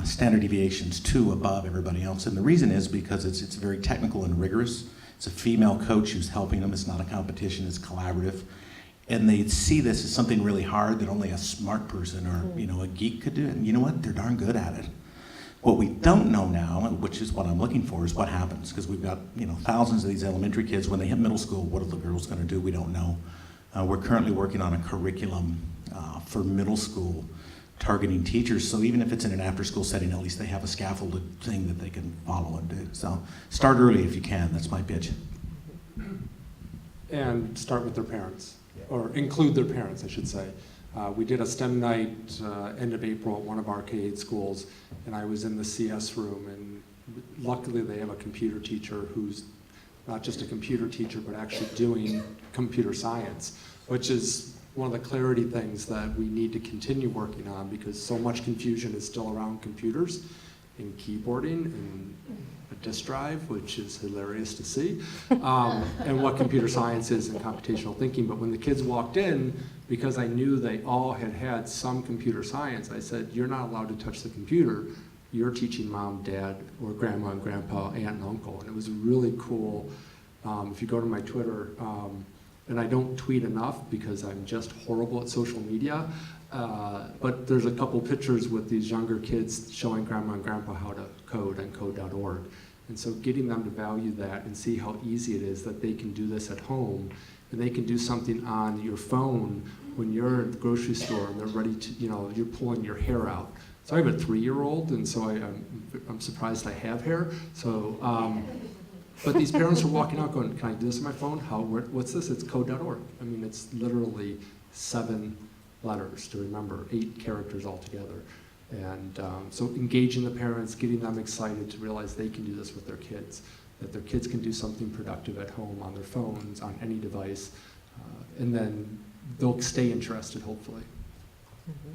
Standard deviations 2 above everybody else, and the reason is because it's very technical and rigorous. It's a female coach who's helping them. It's not a competition, it's collaborative. And they see this as something really hard that only a smart person or a geek could do. And you know what? They're darn good at it. What we don't know now, which is what I'm looking for, is what happens. Because we've got thousands of these elementary kids. When they hit middle school, what are the girls going to do? We don't know. We're currently working on a curriculum for middle school targeting teachers. So even if it's in an after-school setting, at least they have a scaffolded thing that they can follow and do. So start early if you can. That's my pitch. And start with their parents. Or include their parents, I should say. We did a STEM night end of April at one of our K-8 schools, and I was in the CS room, and luckily they have a computer teacher who's not just a computer teacher, but actually doing computer science, which is one of the clarity things that we need to continue working on, because so much confusion is still around computers and keyboarding and a disk drive, which is hilarious to see, and what computer science is and computational thinking. But when the kids walked in, because I knew they all had some computer science, I said, you're not allowed to touch the computer. You're teaching mom, dad, or grandma and grandpa, aunt and uncle. And it was really cool. If you go to my Twitter, and I don't tweet enough because I'm just horrible at social media, but there's a couple pictures with these younger kids showing grandma and grandpa how to code on code.org. And so getting them to value that and see how easy it is that they can do this at home, and they can do something on your phone when you're at the grocery store and they're ready to, you're pulling your hair out. So I have a 3-year-old, and so I'm surprised I have hair. So, but these parents are walking out going, can I do this on my phone? What's this? It's code.org. I mean, it's literally 7 letters to remember, 8 characters altogether. And so engaging the parents, getting them excited to realize they can do this with their kids, that their kids can do something productive at home on their phones, on any device, and then they'll stay interested, hopefully. Mm-hmm.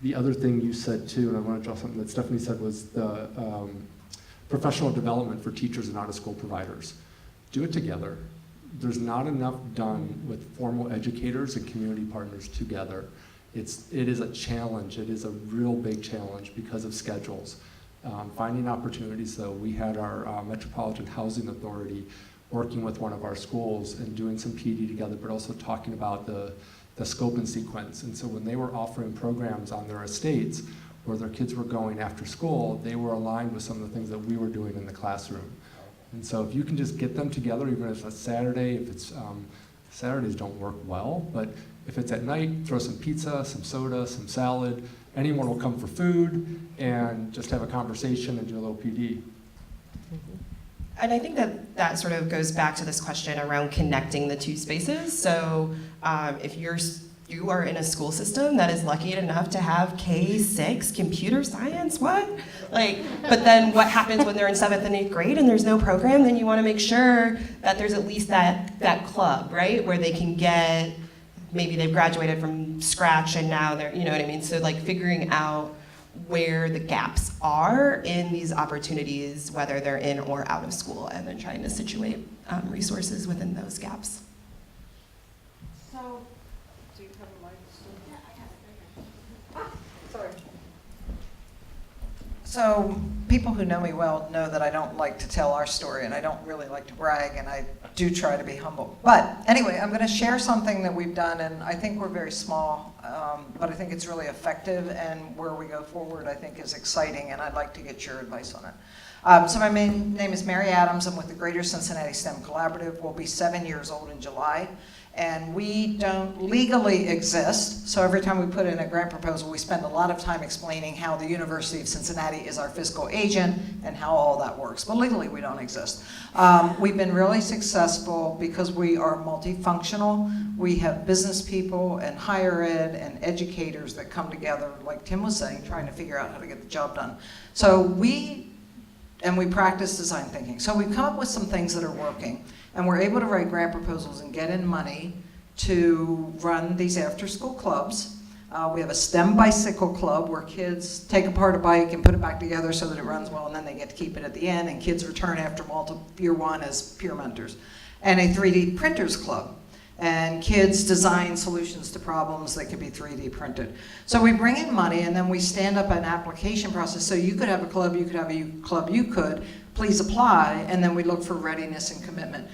The other thing you said too, and I want to draw something that Stephanie said, was the professional development for teachers and out-of-school providers. Do it together. There's not enough done with formal educators and community partners together. It is a challenge. It is a real big challenge because of schedules. Finding opportunities, though, we had our Metropolitan Housing Authority working with one of our schools and doing some PD together, but also talking about the scope and sequence. And so when they were offering programs on their estates, where their kids were going after school, they were aligned with some of the things that we were doing in the classroom. And so if you can just get them together, even if it's Saturday, if it's, Saturdays don't work well, but if it's at night, throw some pizza, some soda, some salad, anyone will come for food and just have a conversation and do a little PD. And I think that sort of goes back to this question around connecting the two spaces. So if you are in a school system that is lucky enough to have K-6 computer science, what? But then what happens when they're in 7th and 8th grade and there's no program? Then you want to make sure that there's at least that club, right? Where they can get, maybe they've graduated from scratch and now they're, you know what I mean? So figuring out where the gaps are in these opportunities, whether they're in or out of school, and then trying to situate resources within those gaps. So, do you have a mic still? Yeah, I have it right here. Sorry. So people who know me well know that I don't like to tell our story and I don't really like to brag and I do try to be humble. But anyway, I'm going to share something that we've done and I think we're very small, but I think it's really effective and where we go forward I think is exciting and I'd like to get your advice on it. So my name is Mary Adams. I'm with the Greater Cincinnati STEM Collaborative. We'll be 7 years old in July. And we don't legally exist, so every time we put in a grant proposal, we spend a lot of time explaining how the University of Cincinnati is our fiscal agent and how all that works. But legally, we don't exist. We've been really successful because we are multifunctional. We have business people and higher ed and educators that come together, like Tim was saying, trying to figure out how to get the job done. So we practice design thinking. So we've come up with some things that are working. And we're able to write grant proposals and get in money to run these after-school clubs. We have a STEM bicycle club where kids take apart a bike and put it back together so that it runs well, and then they get to keep it at the end, and kids return after year one as peer mentors. And a 3D printers club. And kids design solutions to problems that can be 3D printed. So we bring in money, and then we stand up an application process. So you could have a club, you could have a club, you could. Please apply, and then we look for readiness and commitment.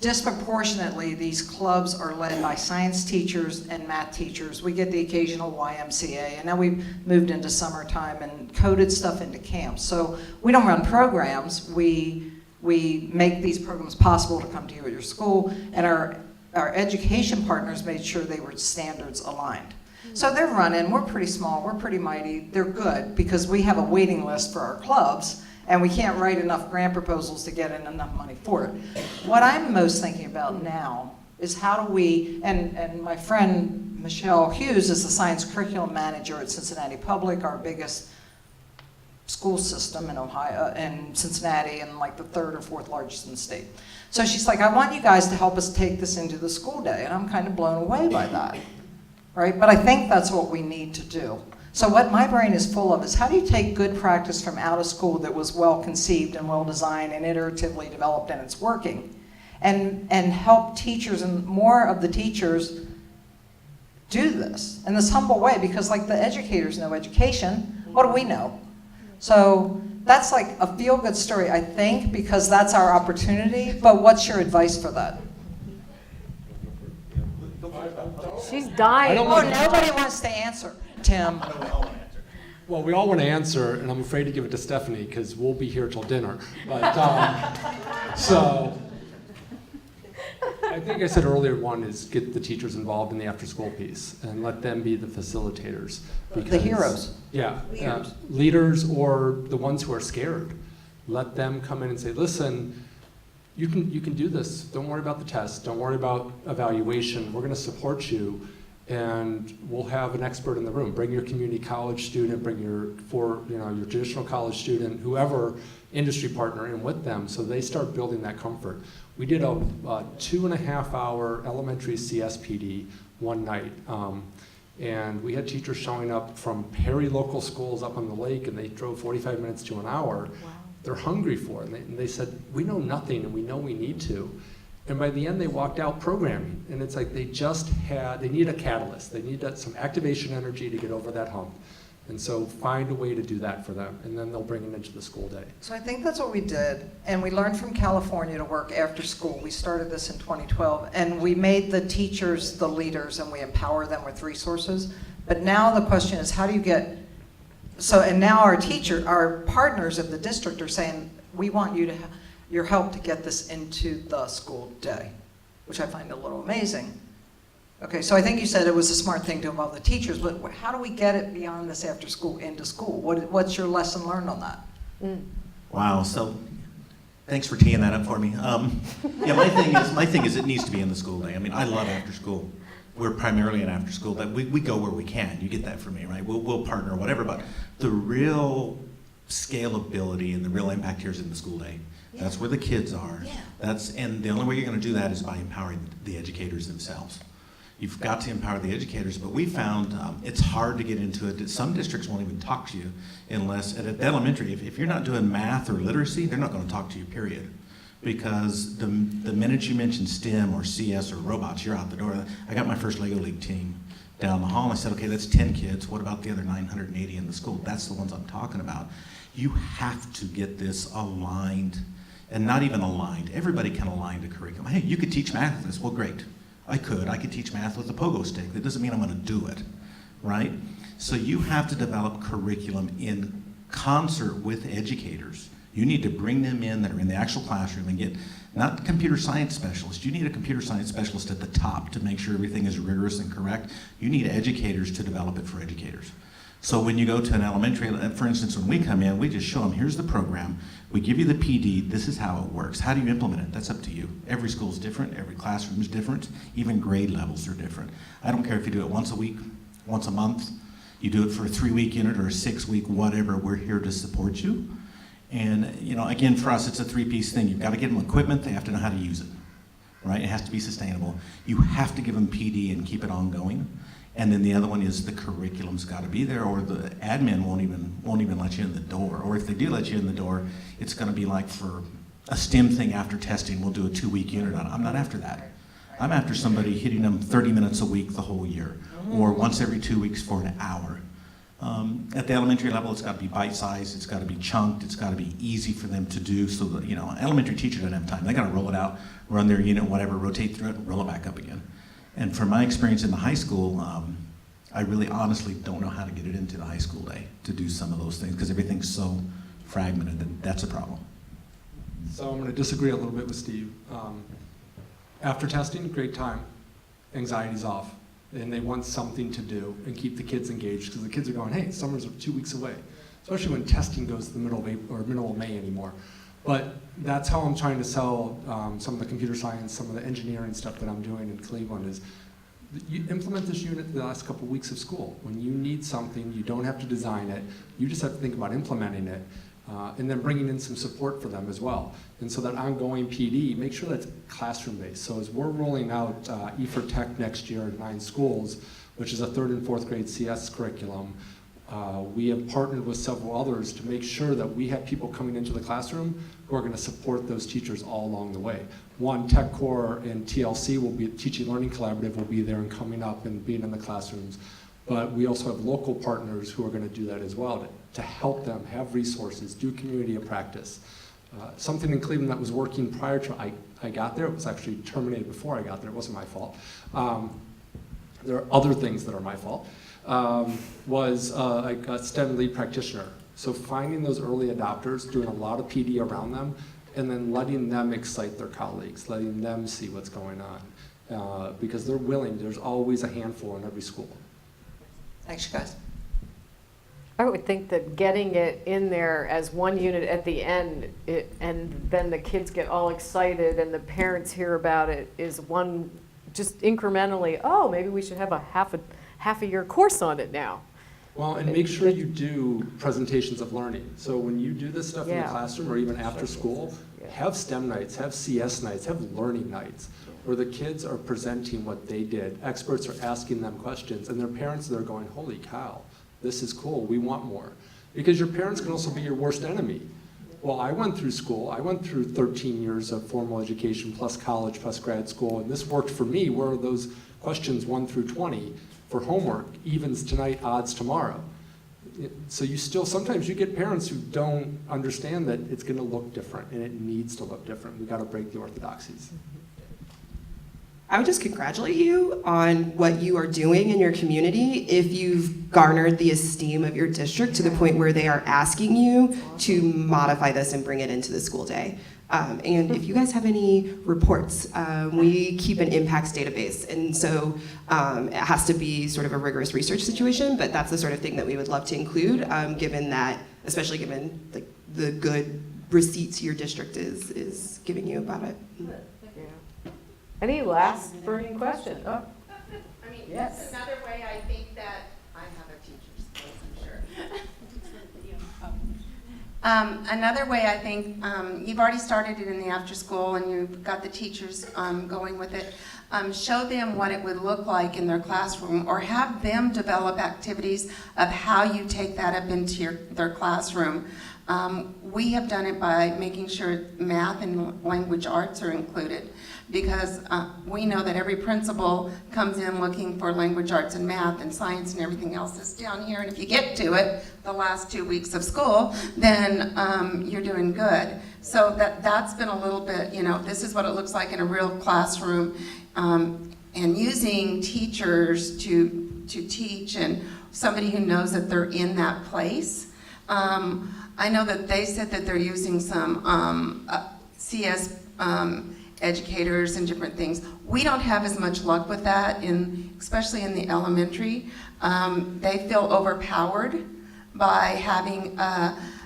Disproportionately, these clubs are led by science teachers and math teachers. We get the occasional YMCA, and now we've moved into summertime and coded stuff into camps. So we don't run programs. We make these programs possible to come to you at your school, and our education partners made sure they were standards aligned. So they're running. We're pretty small. We're pretty mighty. They're good because we have a waiting list for our clubs, and we can't write enough grant proposals to get in enough money for it. What I'm most thinking about now is how do we, and my friend Michelle Hughes is the science curriculum manager at Cincinnati Public, our biggest school system in Ohio, in Cincinnati, and like the 3rd or 4th largest in the state. So she's like, I want you guys to help us take this into the school day, and I'm kind of blown away by that, right? But I think that's what we need to do. So what my brain is full of is how do you take good practice from out of school that was well conceived and well designed and iteratively developed and it's working, and help teachers and more of the teachers do this in this humble way, because like the educators know education, what do we know? So that's like a feel-good story, I think, because that's our opportunity, but what's your advice for that? She's dying. Oh, nobody wants to answer. Tim. Well, we all want to answer, and I'm afraid to give it to Stephanie because we'll be here till dinner. But so I think I said earlier, one is get the teachers involved in the after-school piece and let them be the facilitators. Because, the heroes. Yeah, leaders or the ones who are scared. Let them come in and say, listen, you can do this. Don't worry about the test. Don't worry about evaluation. We're going to support you. And we'll have an expert in the room. Bring your community college student, bring your traditional college student, whoever industry partner in with them, so they start building that comfort. We did a 2.5-hour elementary CSPD one night, and we had teachers showing up from peri-local schools up on the lake, and they drove 45 minutes to an hour. Wow. They're hungry for it, and they said, we know nothing, and we know we need to. And by the end, they walked out programming, and it's like they need a catalyst. They need some activation energy to get over that hump. And so find a way to do that for them, and then they'll bring it into the school day. So I think that's what we did, and we learned from California to work after school. We started this in 2012, and we made the teachers the leaders, and we empower them with resources. But now the question is, how do you get So, and now our partners at the district are saying, we want your help to get this into the school day, which I find a little amazing. Okay, so I think you said it was a smart thing to involve the teachers, but how do we get it beyond this after school into school? What's your lesson learned on that? Wow, so thanks for teeing that up for me. Yeah, my thing is it needs to be in the school day. I mean, I love after school. We're primarily an after school, but we go where we can. You get that from me, right? We'll partner or whatever, but the real scalability and the real impact here is in the school day. That's where the kids are. And the only way you're going to do that is by empowering the educators themselves. You've got to empower the educators, but we found it's hard to get into it. Some districts won't even talk to you unless, at elementary, if you're not doing math or literacy, they're not going to talk to you, period. Because the minute you mention STEM or CS or robots, you're out the door. I got my first Lego League team down the hall, and I said, okay, that's 10 kids. What about the other 980 in the school? That's the ones I'm talking about. You have to get this aligned, and not even aligned. Everybody can align to curriculum. Hey, you could teach math with this. Well, great. I could teach math with a pogo stick. That doesn't mean I'm going to do it, right? So you have to develop curriculum in concert with educators. You need to bring them in that are in the actual classroom and get, not computer science specialists, you need a computer science specialist at the top to make sure everything is rigorous and correct. You need educators to develop it for educators. So when you go to an elementary, for instance, when we come in, we just show them, here's the program, we give you the PD, this is how it works. How do you implement it? That's up to you. Every school is different, every classroom is different, even grade levels are different. I don't care if you do it once a week, once a month, you do it for a 3-week unit or a 6-week, whatever, we're here to support you. And you know, again, for us, it's a 3-piece thing. You've got to give them equipment, they have to know how to use it, right? It has to be sustainable. You have to give them PD and keep it ongoing. And then the other one is the curriculum's got to be there, or the admin won't even let you in the door. Or if they do let you in the door, it's going to be like for a STEM thing after testing, we'll do a 2-week unit on it. I'm not after that. I'm after somebody hitting them 30 minutes a week the whole year, or once every 2 weeks for an hour. At the elementary level, it's got to be bite-sized, it's got to be chunked, it's got to be easy for them to do, so that, you know, an elementary teacher doesn't have time. They got to roll it out, run their unit, whatever, rotate through it, roll it back up again. And from my experience in the high school, I really honestly don't know how to get it into the high school day to do some of those things, because everything's so fragmented, and that's a problem. So I'm going to disagree a little bit with Steve. After testing, great time. Anxiety's off. And they want something to do and keep the kids engaged, because the kids are going, hey, summer's 2 weeks away. Especially when testing goes to the middle of April or middle of May anymore. But that's how I'm trying to sell some of the computer science, some of the engineering stuff that I'm doing in Cleveland is, you implement this unit the last couple of weeks of school. When you need something, you don't have to design it. You just have to think about implementing it. And then bringing in some support for them as well. And so that ongoing PD, make sure that's classroom-based. So as we're rolling out E4Tech next year in 9 schools, which is a 3rd and 4th grade CS curriculum, we have partnered with several others to make sure that we have people coming into the classroom who are going to support those teachers all along the way. One, Tech Core and TLC will be, Teaching Learning Collaborative will be there and coming up and being in the classrooms. But we also have local partners who are going to do that as well to help them have resources, do community of practice. Something in Cleveland that was working prior to I got there, it was actually terminated before I got there, it wasn't my fault. There are other things that are my fault. Was like a STEM lead practitioner. So finding those early adopters, doing a lot of PD around them, and then letting them excite their colleagues, letting them see what's going on. Because they're willing, there's always a handful in every school. Thanks, you guys. I would think that getting it in there as one unit at the end, and then the kids get all excited and the parents hear about it, is one just incrementally, oh, maybe we should have a half a year course on it now. Well, and make sure you do presentations of learning. So when you do this stuff in the classroom or even after school, have STEM nights, have CS nights, have learning nights, where the kids are presenting what they did. Experts are asking them questions, and their parents are going, holy cow, this is cool, we want more. Because your parents can also be your worst enemy. Well, I went through school, I went through 13 years of formal education, plus college, plus grad school, and this worked for me. Where are those questions 1 through 20 for homework, evens tonight, odds tomorrow? So you still, sometimes you get parents who don't understand that it's gonna look different, and it needs to look different. We gotta break the orthodoxies. I would just congratulate you on what you are doing in your community if you've garnered the esteem of your district to the point where they are asking you to modify this and bring it into the school day. And if you guys have any reports, we keep an impacts database. And so it has to be sort of a rigorous research situation, but that's the sort of thing that we would love to include, given that, especially given the good receipts your district is giving you about it. Yeah. Any last burning questions? Oh. I mean, Yes. that's another way I think that I have a teacher's skills, I'm sure. Another way I think, you've already started it in the after school and you've got the teachers going with it. Show them what it would look like in their classroom, or have them develop activities of how you take that up into their classroom. We have done it by making sure math and language arts are included, because we know that every principal comes in looking for language arts and math, and science and everything else is down here, and if you get to it the last 2 weeks of school, then you're doing good. So that's been a little bit, this is what it looks like in a real classroom, and using teachers to teach, and somebody who knows that they're in that place. I know that they said that they're using some CS educators and different things. We don't have as much luck with that, especially in the elementary. They feel overpowered by having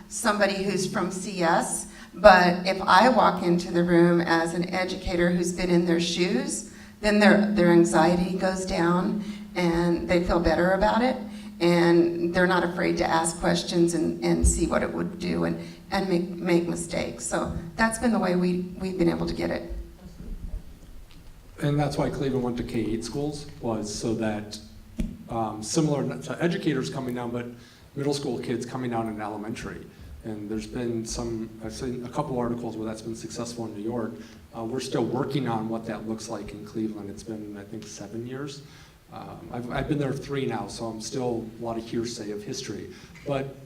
somebody who's from CS, but if I walk into the room as an educator who's been in their shoes, then their anxiety goes down and they feel better about it, and they're not afraid to ask questions and see what it would do and make mistakes. So that's been the way we've been able to get it. And that's why Cleveland went to K-8 schools, was so that similar to educators coming down, but middle school kids coming down in elementary. And there's been I've seen a couple articles where that's been successful in New York. We're still working on what that looks like in Cleveland. It's been, I think, 7 years. I've been there 3 now, so I'm still a lot of hearsay of history. But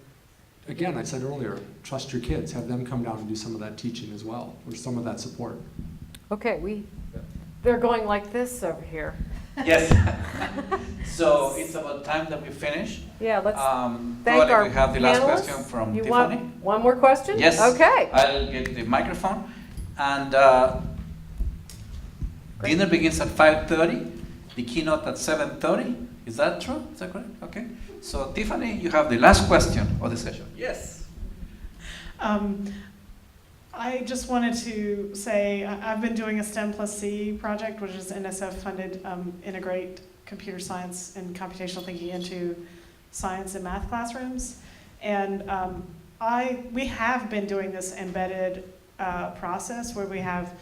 again, I said earlier, trust your kids. Have them come down and do some of that teaching as well, or some of that support. Okay, they're going like this over here. Yes. So it's about time that we finish. Yeah, let's thank probably our we have the last panelists. question from You Tiffany. want one more question? Yes. Okay. I'll get the microphone. And dinner begins at 5:30. The keynote at 7:30. Is that true? Is that correct? Okay. So Tiffany, you have the last question of the session. Yes. I just wanted to say I've been doing a STEM plus C project, which is NSF funded, integrate computer science and computational thinking into science and math classrooms. And we have been doing this embedded process where we have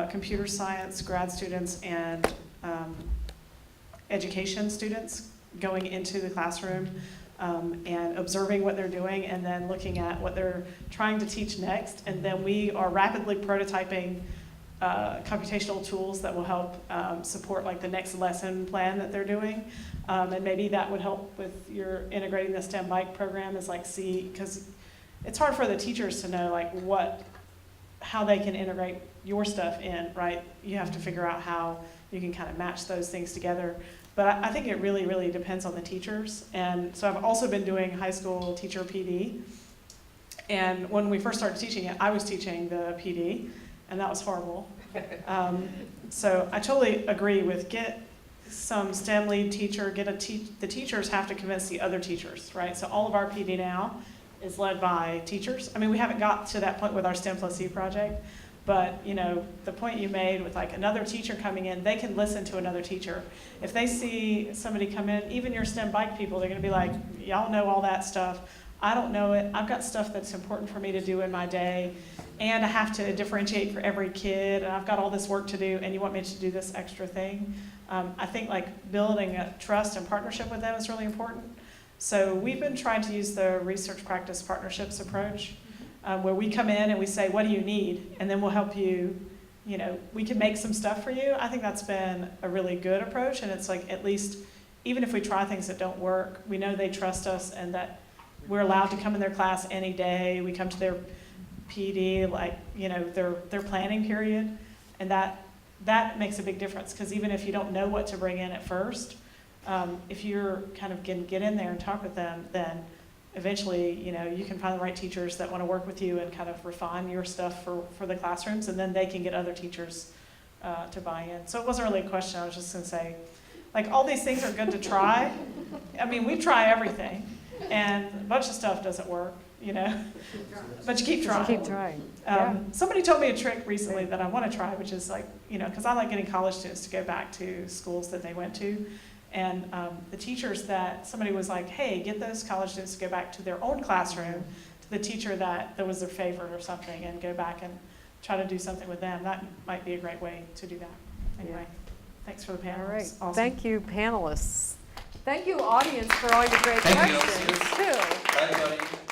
computer science grad students and education students going into the classroom and observing what they're doing, and then looking at what they're trying to teach next. And then we are rapidly prototyping computational tools that will help support like the next lesson plan that they're doing. And maybe that would help with your integrating the STEM bike program, is like because it's hard for the teachers to know like how they can integrate your stuff in, right? You have to figure out how you can kind of match those things together. But I think it really, really depends on the teachers. And so I've also been doing high school teacher PD. And when we first started teaching it, I was teaching the PD, and that was horrible. So I totally agree with get some STEM lead teacher, the teachers have to convince the other teachers, right? So all of our PD now is led by teachers. I mean, we haven't got to that point with our STEM plus C project, but the point you made with like another teacher coming in, they can listen to another teacher. If they see somebody come in, even your STEM bike people, they're gonna be like, y'all know all that stuff. I don't know it. I've got stuff that's important for me to do in my day, and I have to differentiate for every kid, and I've got all this work to do, and you want me to do this extra thing. I think like building a trust and partnership with them is really important. So we've been trying to use the research practice partnerships approach, where we come in and we say, what do you need? And then we'll help you, we can make some stuff for you. I think that's been a really good approach, and it's like, at least, even if we try things that don't work, we know they trust us and that we're allowed to come in their class any day. We come to their PD, like, their planning period, and that that makes a big difference, because even if you don't know what to bring in at first, if you're kind of get in there and talk with them, then eventually, you know, you can find the right teachers that want to work with you and kind of refine your stuff for the classrooms, and then they can get other teachers to buy in. So it wasn't really a question. I was just going to say, like, all these things are good to try. I mean, we try everything, and a bunch of stuff doesn't work, you know, but you keep trying. Keep trying. Yeah. Somebody told me a trick recently that I want to try, which is like, you know, because I like getting college students to go back to schools that they went to. And the teachers that, somebody was like, hey, get those college students to go back to their own classroom, to the teacher that was their favorite or something, and go back and try to do something with them. That might be a great way to do that. Anyway, thanks for the panel. All right. Awesome. Thank you, panelists. Thank you, audience, for all your great Thank you. questions, too. Bye, everybody.